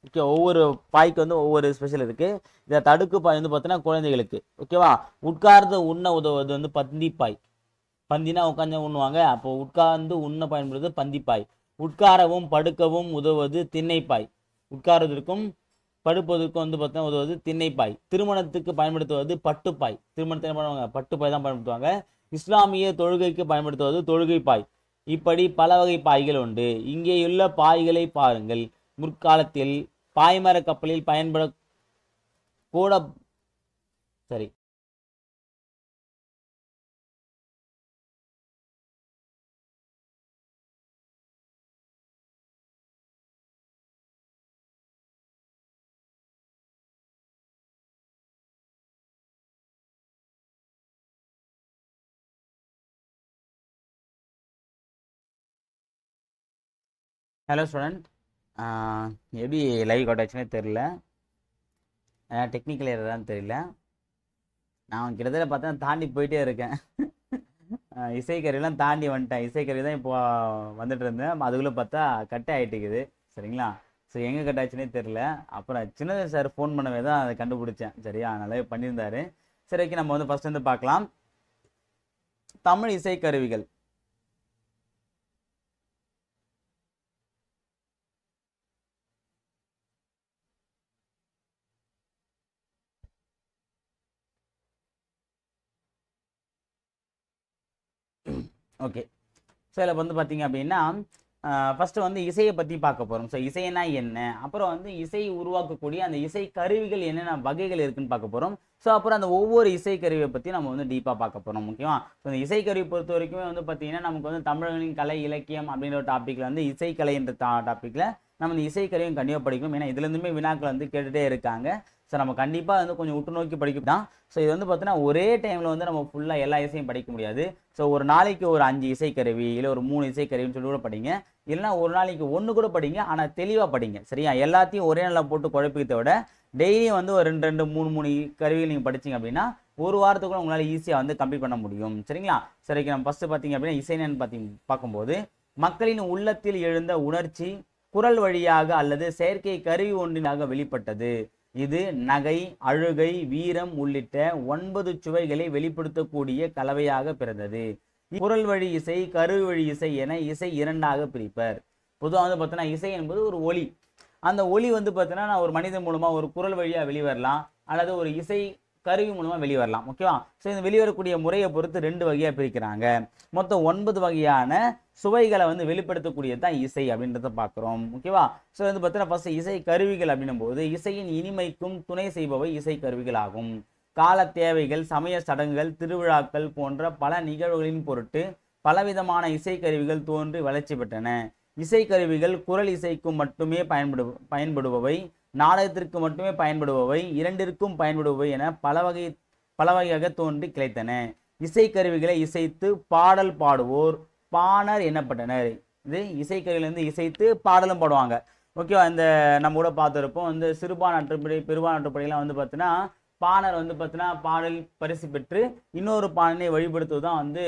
ஓகே, ஒவ்வொரு பாய்க்கு வந்து ஒவ்வொரு ஸ்பெஷல் இருக்கு. இந்த தடுக்கு பாய் வந்து பார்த்தீங்கன்னா குழந்தைகளுக்கு. ஓகேவா. உட்கார்ந்து உண்ண உதவுவது வந்து பந்திப்பாய். பந்தினா உட்காந்து உண்ணுவாங்க, அப்போ உட்கார்ந்து உண்ண பயன்படுவது பந்திப்பாய். உட்காரவும் படுக்கவும் உதவுவது திண்ணைப்பாய். உட்கார்வதற்கும் படுப்பதற்கும் வந்து பார்த்தீங்கன்னா உதவுவது திண்ணைப்பாய். திருமணத்துக்கு பயன்படுத்துவது பட்டுப்பாய். திருமணத்தை என்ன பண்ணுவாங்க, பட்டுப்பாய் தான் பயன்படுத்துவாங்க. இஸ்லாமிய தொழுகைக்கு பயன்படுத்துவது தொழுகைப்பாய். இப்படி பல வகை பாய்கள் உண்டு. இங்கேயுள்ள பாய்களை பாருங்கள். முற்காலத்தில் பாய்மர கப்பலில் பயன்பட கூட சரி ஹலோ ஸ்டூடெண்ட், எப்படி லைவ் கட்டாச்சுன்னே தெரில, டெக்னிக்கல் எரரான்னு தெரியல. நான் கிட்டத்தட்ட பார்த்தா தாண்டி போயிட்டே இருக்கேன். இசைக்கருவிலாம் தாண்டி வந்துட்டேன். இசைக்கருவி தான் இப்போ வந்துட்டு இருந்தேன், அதுக்குள்ளே பார்த்தா கட் ஆகிட்டுக்குது. சரிங்களா. ஸோ எங்கே கட் ஆச்சுன்னே தெரில. அப்புறம் சின்னது சார் ஃபோன் பண்ணவே தான் அதை கண்டுபிடிச்சேன். சரியா, நல்லாவே பண்ணியிருந்தாரு. சரி, ஓகே, நம்ம வந்து ஃபஸ்ட் வந்து பார்க்கலாம் தமிழ் இசைக்கருவிகள். ஓகே, ஸோ இதில் வந்து பார்த்தீங்க அப்படின்னா ஃபஸ்ட்டு வந்து இசையை பற்றி பார்க்க போகிறோம். ஸோ இசைனா என்ன, அப்புறம் வந்து இசையை உருவாக்கக்கூடிய அந்த இசை கருவிகள் என்னென்ன வகைகள் இருக்குன்னு பார்க்க போகிறோம். ஸோ அப்புறம் அந்த ஒவ்வொரு இசைக்கருவியை பற்றி நம்ம வந்து டீப்பாக பார்க்க போகிறோம். முக்கியமாக ஸோ இந்த இசைக்கருவி பொறுத்த வரைக்குமே வந்து பார்த்தீங்கன்னா நமக்கு வந்து தமிழர்களின் கலை இலக்கியம் அப்படின்ற ஒரு டாப்பிக்கில் வந்து இசைக்கலை என்ற டாப்பிக்கில் நம்ம இந்த இசைக்கருவியும் கண்டிப்பாக படிக்கணும். ஏன்னா இதுலேருந்துமே வினாக்கள் வந்து கேட்டுகிட்டே இருக்காங்க. ஸோ நம்ம கண்டிப்பாக வந்து கொஞ்சம் உற்று நோக்கி படிக்க தான். ஸோ இது வந்து பார்த்தீங்கன்னா ஒரே டைமில் வந்து நம்ம ஃபுல்லாக எல்லா இசையும் படிக்க முடியாது. ஸோ ஒரு நாளைக்கு ஒரு 5 இசைக்கருவி இல்லை ஒரு 3 இசைக்கருவின்னு சொல்லி கூட படிங்க. இல்லைனா ஒரு நாளைக்கு 1 கூட படிங்க, ஆனால் தெளிவாக படிங்க. சரியா, எல்லாத்தையும் ஒரே நாளில் போட்டு குழப்பிக்கிறத விட டெய்லியும் வந்து ஒரு 2 3 கருவிகள் நீங்கள் படிச்சிங்க அப்படின்னா ஒரு வாரத்துக்குள்ள உங்களால் ஈஸியாக வந்து கம்ப்ளீட் பண்ண முடியும். சரிங்களா. சரி, நம்ம ஃபஸ்ட்டு பார்த்தீங்க அப்படின்னா இசைன்னு பார்க்கும்போது மக்களின் உள்ளத்தில் எழுந்த உணர்ச்சி குரல் வழியாக அல்லது செயற்கை கருவி ஒன்றினாக வெளிப்பட்டது. இது நகை, அழுகை, வீரம் உள்ளிட்ட 9 சுவைகளை வெளிப்படுத்தக்கூடிய கலவையாக பிறந்தது. குரல் வழி இசை, கருவி வழி இசை என இசை 2ஆக பிரிப்பர். பொதுவாக வந்து பார்த்தீங்கன்னா இசை என்பது ஒரு ஒலி. அந்த ஒலி வந்து பார்த்தீங்கன்னா ஒரு மனிதன் மூலமா ஒரு குரல் வழியாக வெளிவரலாம், அல்லது ஒரு இசை கருவி மூலமா வெளிவரலாம். ஓகேவா. ஸோ இந்த வெளிவரக்கூடிய முறையை பொறுத்து 2 வகையாக பிரிக்கிறாங்க. மொத்தம் 9 வகையான சுவைகளை வந்து வெளிப்படுத்தக்கூடியது தான் இசை அப்படின்றத பார்க்குறோம். ஓகேவா. ஸோ வந்து பார்த்தீங்கன்னா ஃபர்ஸ்ட் இசை கருவிகள் அப்படின்னும் போது இசையின் இனிமைக்கும் துணை செய்பவை இசை கருவிகள் ஆகும். கால தேவைகள், சமய சடங்குகள், திருவிழாக்கள் போன்ற பல நிகழ்வுகளின் பொருட்டு பலவிதமான இசைக்கருவிகள் தோன்றி வளர்ச்சி பெற்றன. இசைக்கருவிகள் குரல் இசைக்கும் மட்டுமே பயன்படுபவை, நாடகத்திற்கு மட்டுமே பயன்படுபவை, இரண்டிற்கும் பயன்படுபவை என பல வகையாக தோன்றி கிளைத்தன. இசைக்கருவிகளை இசைத்து பாடல் பாடுவோர் பாணர் எனப்பட்டனர். இது இசைக்கருவிலேருந்து இசைத்து பாடலும் பாடுவாங்க. ஓகேவா. இந்த நம்ம கூட பார்த்துருப்போம் இந்த சிறுபான் ஆற்றுப்படை பெருபான் ஆற்றுப்படையெல்லாம் வந்து பார்த்தீங்கன்னா பாணர் வந்து பார்த்தீங்கன்னா பாடல் பரிசு பெற்று இன்னொரு பாடனை வழிபடுத்துவது தான் வந்து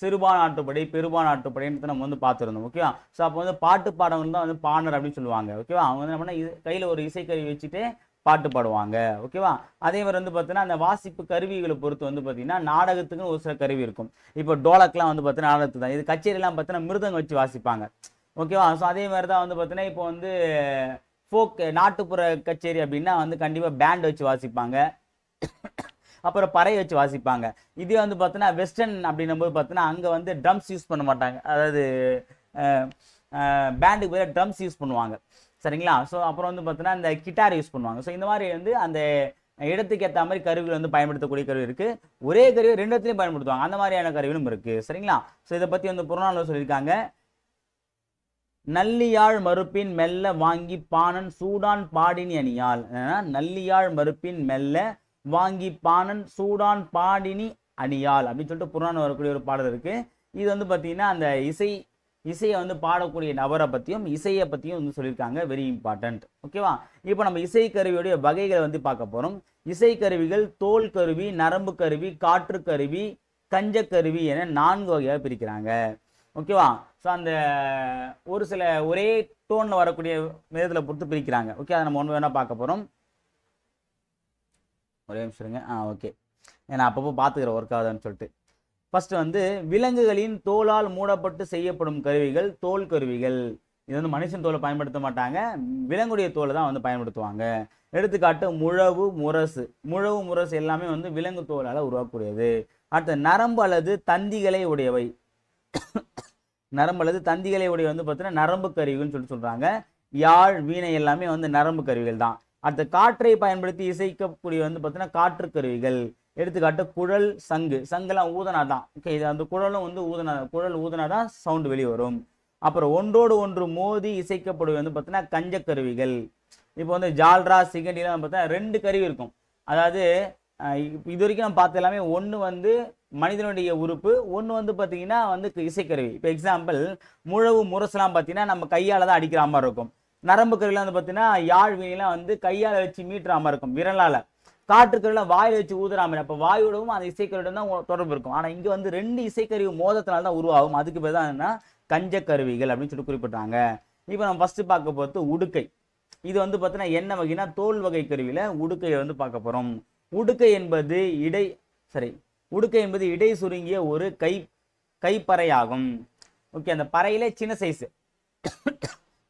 சிறுபான் ஆற்றுப்படை பெருபான் ஆற்றுப்படைன்னு நம்ம வந்து பார்த்துருந்தோம். ஓகேவா. ஸோ அப்போ வந்து பாட்டு பாடவங்க தான் வந்து பாணர் அப்படின்னு சொல்லுவாங்க. ஓகேவா. அவங்க வந்து என்ன பண்ணால் கையில் ஒரு இசைக்கருவி வச்சுட்டு பாட்டு பாடுவாங்க. ஓகேவா. அதே மாதிரி வந்து பார்த்தீங்கன்னா அந்த வாசிப்பு கருவிகளை பொறுத்து வந்து பார்த்தீங்கன்னா நாடகத்துக்குன்னு ஒரு சில கருவி இருக்கும். இப்போ டோலக்லாம் வந்து பார்த்தீங்கன்னா நாடகத்துக்கு தான். இது கச்சேரிலாம் பார்த்தீங்கன்னா மிருதங்க வச்சு வாசிப்பாங்க. ஓகேவா. ஸோ அதே மாதிரி தான் வந்து பார்த்தீங்கன்னா இப்போ வந்து ஃபோக் நாட்டுப்புற கச்சேரி அப்படின்னா வந்து கண்டிப்பாக பேண்ட் வச்சு வாசிப்பாங்க, அப்புறம் பறை வச்சு வாசிப்பாங்க. இதே வந்து பார்த்தீங்கன்னா வெஸ்டர்ன் அப்படின்னும் போது பார்த்தீங்கன்னா அங்கே வந்து ட்ரம்ஸ் யூஸ் பண்ண மாட்டாங்க, அதாவது பேண்டுக்கு பேர் ட்ரம்ஸ் யூஸ் பண்ணுவாங்க. சரிங்களா. ஸோ அப்புறம் வந்து பார்த்தீங்கன்னா இந்த கிட்டார் யூஸ் பண்ணுவாங்க. ஸோ இந்த மாதிரி வந்து அந்த இடத்துக்கு ஏற்ற மாதிரி கருவிகள் வந்து பயன்படுத்தக்கூடிய கருவி இருக்குது. ஒரே கருவி 2 இடத்துலையும் பயன்படுத்துவாங்க, அந்த மாதிரியான கருவிகளும் இருக்குது. சரிங்களா. ஸோ இதை பற்றி வந்து புறநானூறு சொல்லியிருக்காங்க. நல்லியாழ் மறுப்பின் மெல்ல வாங்கி பாணன் சூடான் பாடினி அணியால். நல்லியாழ் மறுப்பின் மெல்ல வாங்கி பாணன் சூடான் பாடினி அணியால் அப்படின்னு சொல்லிட்டு புறநானூறு வரக்கூடிய ஒரு பாடல் இருக்கு. இது வந்து பார்த்தீங்கன்னா அந்த இசை இசையை வந்து பாடக்கூடிய நபரை பற்றியும் இசையை பற்றியும் வந்து சொல்லியிருக்காங்க. Very important. ஓகேவா? இப்போ நம்ம இசைக்கருவியுடைய வகைகளை வந்து பார்க்க போகிறோம். இசைக்கருவிகள் தோல் கருவி, நரம்பு கருவி, காற்று கருவி, கஞ்சக்கருவி என 4 வகையாக பிரிக்கிறாங்க. ஓகேவா? ஸோ அந்த ஒரு சில ஒரே டோனில் வரக்கூடிய விதத்தில் பொறுத்து பிரிக்கிறாங்க. ஓகே, அதை நம்ம ஒன்று வேணா பார்க்க போகிறோம். ஒரே நிமிஷம் இருங்க. ஓகே, ஏன்னா அப்பப்போ பார்த்துக்கிறேன் ஒர்க் ஆகுதான்னு சொல்லிட்டு. ஃபர்ஸ்ட் வந்து விலங்குகளின் தோலால் மூடப்பட்டு செய்யப்படும் கருவிகள் தோல் கருவிகள். இது வந்து மனுஷன் தோலை பயன்படுத்த மாட்டாங்க, விலங்குடைய தோலை தான் வந்து பயன்படுத்துவாங்க. எடுத்துக்காட்டு முழவு, முரசு. முழவு, முரசு எல்லாமே வந்து விலங்கு தோலால் உருவாக்கக்கூடியது. அடுத்து நரம்பு அல்லது தந்திகளை உடையவை. நரம்பு அல்லது தந்திகளை உடைய வந்து பார்த்தீங்கன்னா நரம்பு கருவிகள்னு சொல்லிட்டு சொல்றாங்க. யாழ், வீணை எல்லாமே வந்து நரம்பு கருவிகள் தான். அடுத்து காற்றை பயன்படுத்தி இசைக்கக்கூடிய வந்து பார்த்தீங்கன்னா காற்று கருவிகள். எடுத்துக்காட்டு குழல், சங்கு. சங்கெல்லாம் ஊதனா தான். ஓகே, இது அந்த குழலும் வந்து ஊதனா, குழல் ஊதனா தான் சவுண்டு வெளியே வரும். அப்புறம் ஒன்றோடு ஒன்று மோதி இசைக்கப்படுவது வந்து பார்த்தீங்கன்னா கஞ்ச கருவிகள். இப்போ வந்து ஜால்ரா, சிகண்டிலாம் பார்த்தீங்கன்னா 2 கருவி இருக்கும். அதாவது இது வரைக்கும் நம்ம பார்த்த எல்லாமே ஒன்று வந்து மனிதனுடைய உறுப்பு, ஒன்று வந்து பார்த்தீங்கன்னா வந்து இசைக்கருவி. இப்போ எக்ஸாம்பிள் முழவு, முரசுலாம் பார்த்தீங்கன்னா நம்ம கையால் தான் அடிக்கிற மாதிரி இருக்கும். நரம்பு கருவிலாம் வந்து பார்த்தீங்கன்னா யாழ், வீணைலாம் வந்து கையால் வச்சு மீட்டுற மாதிரி இருக்கும், விரலால். காற்றுக்கருவிலாம் வாயில் வச்சு ஊதுற மாதிரி. அப்போ வாயோடவும் அந்த இசைக்கருவிடம் தான் தொடர்பு இருக்கும். ஆனால் இங்கே வந்து 2 இசைக்கருவி மோதத்தினால தான் உருவாகும். அதுக்கு பேர் தான் என்ன, கஞ்ச கருவிகள் அப்படின்னு சொல்லிட்டு குறிப்பிட்டாங்க. இப்போ நம்ம ஃபர்ஸ்ட் பார்க்க போகிறது உடுக்கை. இது வந்து பார்த்தீங்கன்னா என்ன வகைனா தோல் வகை கருவியில் உடுக்கையை வந்து பார்க்க போகிறோம். உடுக்கை என்பது உடுக்கை என்பது இடை சுருங்கிய ஒரு கைப்பறையாகும். ஓகே, அந்த பறையிலே சின்ன சைஸ்,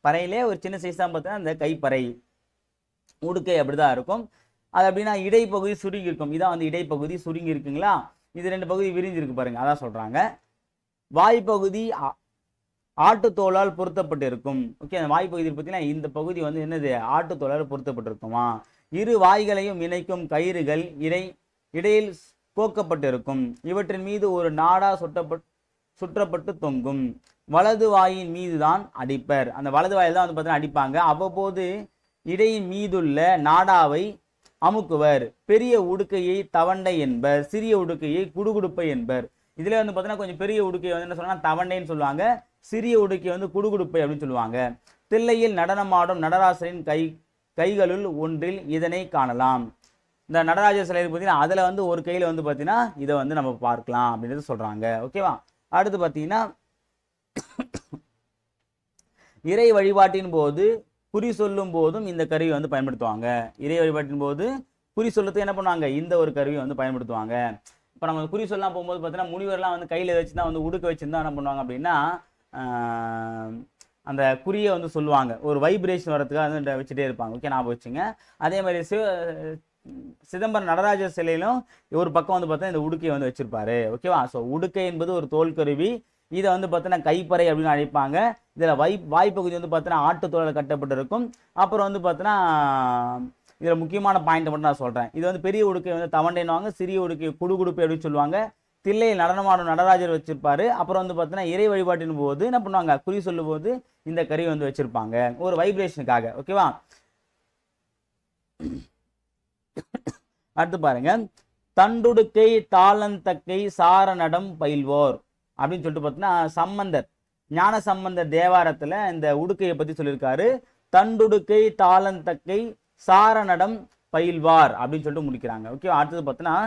பறையிலே ஒரு சின்ன சைஸ் தான் பார்த்தீங்கன்னா அந்த கைப்பறை. உடுக்கை அப்படிதான் இருக்கும். அது அப்படின்னா இடைப்பகுதி சுருங்கி இருக்கும். இதான் வந்து இடைப்பகுதி சுருங்கி இருக்குங்களா. இது 2 பகுதி விரிஞ்சிருக்கு பாருங்க, அதான் சொல்றாங்க. வாய்ப்பகுதி ஆட்டுத்தோலால் பொருத்தப்பட்டு இருக்கும். ஓகே, அந்த வாய்ப்பகுதி பார்த்தீங்கன்னா இந்த பகுதி வந்து என்னது, ஆட்டுத்தோலால் பொருத்தப்பட்டிருக்குமா. இரு வாய்களையும் இணைக்கும் கயிறுகள் இடையில் கோக்கப்பட்டிருக்கும். இவற்றின் மீது ஒரு நாடா சுற்றப்பட்டு தொங்கும். வலது வாயின் மீது தான் அடிப்பர். அந்த வலது வாயில் தான் வந்து பார்த்தீங்கன்னா அடிப்பாங்க. அவ்வப்போது இடையின் மீதுள்ள நாடாவை அமுக்குவர். பெரிய உடுக்கையை தவண்டை என்பர், சிறிய உடுக்கையை குடுகுடுப்பை என்பர். இதுல வந்து பார்த்தீங்கன்னா கொஞ்சம் பெரிய உடுக்கையை வந்து என்ன சொல்லலாம், தவண்டைன்னு சொல்லுவாங்க. சிறிய உடுக்கை வந்து குடுகுடுப்பை அப்படின்னு சொல்லுவாங்க. தில்லையில் நடனமாடும் நடராசரின் கைகளுள் ஒன்றில் இதனை காணலாம். இந்த நடராஜர் சிலை பார்த்தீங்கன்னா அதுல வந்து ஒரு கையில வந்து பார்த்தீங்கன்னா இதை வந்து நம்ம பார்க்கலாம் அப்படின்றது சொல்றாங்க. ஓகேவா? அடுத்து பார்த்தீங்கன்னா இறை வழிபாட்டின் போது குறி சொல்லும் போதும் இந்த கருவி வந்து பயன்படுத்துவாங்க. இறை வழிபாட்டின் போது குறி சொல்றதுக்கு என்ன பண்ணுவாங்க, இந்த ஒரு கருவியை வந்து பயன்படுத்துவாங்க. இப்போ நம்ம குறி சொல்லலாம் போகும்போது பார்த்தீங்கன்னா முனிவர்லாம் வந்து கையில் வச்சு தான் வந்து உடுக்க வச்சுருந்தா என்ன பண்ணுவாங்க அப்படின்னா அந்த குறியை வந்து சொல்லுவாங்க. ஒரு வைப்ரேஷன் வரதுக்காக வந்து வச்சுட்டே இருப்பாங்க. ஓகே, ஞாபகம் வச்சுங்க. அதே மாதிரி சிதம்பரம் நடராஜர் சிலையிலும் ஒரு பக்கம் வந்து பார்த்தா இந்த உடுக்கையை வந்து வச்சிருப்பாரு. ஓகேவா? ஸோ உடுக்கை என்பது ஒரு தோல் கருவி. இதை வந்து பார்த்தீங்கன்னா கைப்பறை அப்படின்னு அழைப்பாங்க. இதில் வாய்ப்பகுதி வந்து பார்த்தீங்கன்னா ஆட்டுத்தோலால் கட்டப்பட்டிருக்கும். அப்புறம் வந்து பார்த்தீங்கன்னா இதில் முக்கியமான பாயிண்ட் மட்டும் நான் சொல்கிறேன். இது வந்து பெரிய உடுக்கை வந்து தவண்டைன்னுவாங்க, சிறிய உடுக்கை குடுகுடுப்பை அப்படின்னு சொல்லுவாங்க. தில்லையில் நடனமாடும் நடராஜர் வச்சிருப்பாரு. அப்புறம் வந்து பார்த்தீங்கன்னா இறை வழிபாட்டின் போது என்ன பண்ணுவாங்க, குறி சொல்லும் போது இந்த கருவி வந்து வச்சிருப்பாங்க ஒரு வைப்ரேஷனுக்காக. ஓகேவா? அடுத்து பாருங்க, தண்டுடுக்கை தாளந்தக்கை சாரணடம் பயில்வோர் அப்படின்னு சொல்லிட்டு பார்த்தீங்கன்னா ஞான சம்பந்தர் தேவாரத்துல இந்த உடுக்கையை பத்தி சொல்லியிருக்காரு. தண்டுடுக்கை தாளந்தக்கை சாரணடம் பயில்வார் அப்படின்னு சொல்லிட்டு முடிக்கிறாங்க. ஓகே, அடுத்தது பார்த்தீங்கன்னா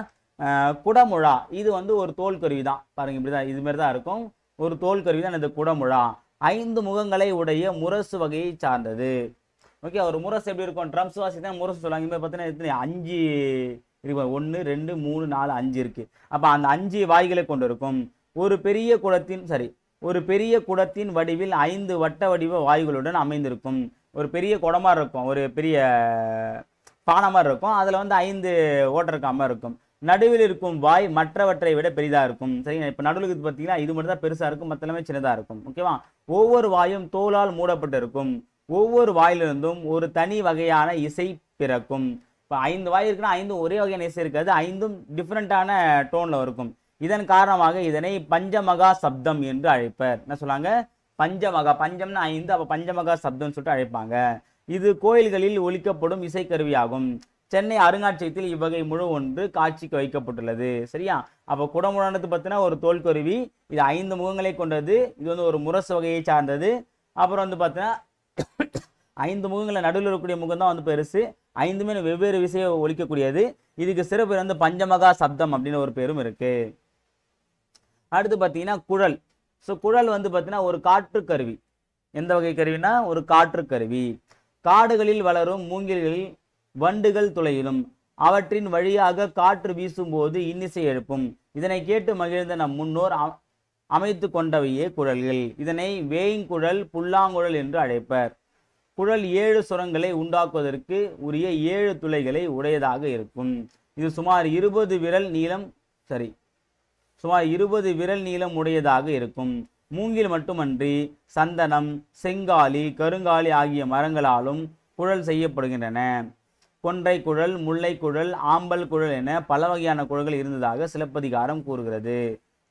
குடமுழா. இது வந்து ஒரு தோல் கருவி தான். பாருங்க, இப்படிதான் இது மாதிரி தான் இருக்கும். ஒரு தோல் கருவி தான் இந்த குடமுழா. 5 முகங்களை உடைய முரசு வகையை சார்ந்தது. ஓகே, ஒரு முரசு எப்படி இருக்கும், ட்ரம்ஸ் வாசி தான் முரசு சொல்லுவாங்க. இப்போ பார்த்தீங்கன்னா 5 இருக்கு, 1 2 3 4 5 இருக்கு. அப்போ அந்த 5 வாய்களை கொண்டு இருக்கும். ஒரு பெரிய குடத்தின் வடிவில் 5 வட்ட வடிவ வாய்களுடன் அமைந்திருக்கும். ஒரு பெரிய குடமா இருக்கும், ஒரு பெரிய பானை இருக்கும். அதுல வந்து 5 ஓட்டை இருக்க மாதிரி இருக்கும். நடுவில் இருக்கும் வாய் மற்றவற்றை விட பெரிதா இருக்கும். சரிங்க, இப்ப நடுவுக்கு பார்த்தீங்கன்னா இது மட்டும் தான் பெருசா இருக்கும், மற்ற எல்லாமே சின்னதா இருக்கும். ஓகேவா? ஒவ்வொரு வாயும் தோலால் மூடப்பட்டு இருக்கும். ஒவ்வொரு வாயிலிருந்தும் ஒரு தனி வகையான இசை பிறக்கும். இப்போ 5 வாய் இருக்குன்னா 5 ஒரே வகையான இசை இருக்காது, 5 டிஃப்ரெண்டான டோன்ல இருக்கும். இதன் காரணமாக இதனை பஞ்சமகா சப்தம் என்று அழைப்பர். என்ன சொல்லாங்க, பஞ்சமகா, பஞ்சம்னா 5, அப்ப பஞ்சமகா சப்தம் சொல்லிட்டு அழைப்பாங்க. இது கோயில்களில் ஒலிக்கப்படும் இசைக்கருவியாகும். சென்னை அருங்காட்சியகத்தில் இவ்வகை முழு ஒன்று காட்சிக்கு வைக்கப்பட்டுள்ளது. சரியா? அப்போ குடமுழானது பார்த்தீங்கன்னா ஒரு தோல்கருவி, இது 5 முகங்களை கொண்டது. இது வந்து ஒரு முரசு வகையை சார்ந்தது. அப்புறம் வந்து பார்த்தீங்கன்னா 5 முகங்களை நடுவில் இருக்கக்கூடிய முகம் தான் வந்து பெருசு. 5மே வெவ்வேறு விசையை ஒலிக்கக்கூடியது. இதுக்கு சிறப்பு வந்து பஞ்சமகா சப்தம் அப்படின்னு ஒரு பேரும் இருக்கு. அடுத்து பார்த்தீங்கன்னா குழல். ஸோ குழல் வந்து பார்த்தீங்கன்னா ஒரு காற்று கருவி. எந்த வகை கருவினா ஒரு காற்று கருவி. காடுகளில் வளரும் மூங்கில்களில் வண்டுகள் துளையிலும் அவற்றின் வழியாக காற்று வீசும்போது இன்னிசை எழுப்பும். இதனை கேட்டு மகிழ்ந்த நம் முன்னோர் அமைத்து கொண்டவையே குழல்கள். இதனை வேய்ங்குழல், புல்லாங்குழல் என்று அழைப்பர். குழல் 7 சுரங்களை உண்டாக்குவதற்கு உரிய 7 துளைகளை உடையதாக இருக்கும். இது சுமார் 20 விரல் நீளம் உடையதாக இருக்கும். மூங்கில் மட்டுமன்றி சந்தனம், செங்காலி, கருங்காலி ஆகிய மரங்களாலும் குழல் செய்யப்படுகின்றன. கொன்றை குழல், முல்லை குழல், ஆம்பல் குழல் என பல வகையான குழல்கள் இருந்ததாக சிலப்பதிகாரம் கூறுகிறது.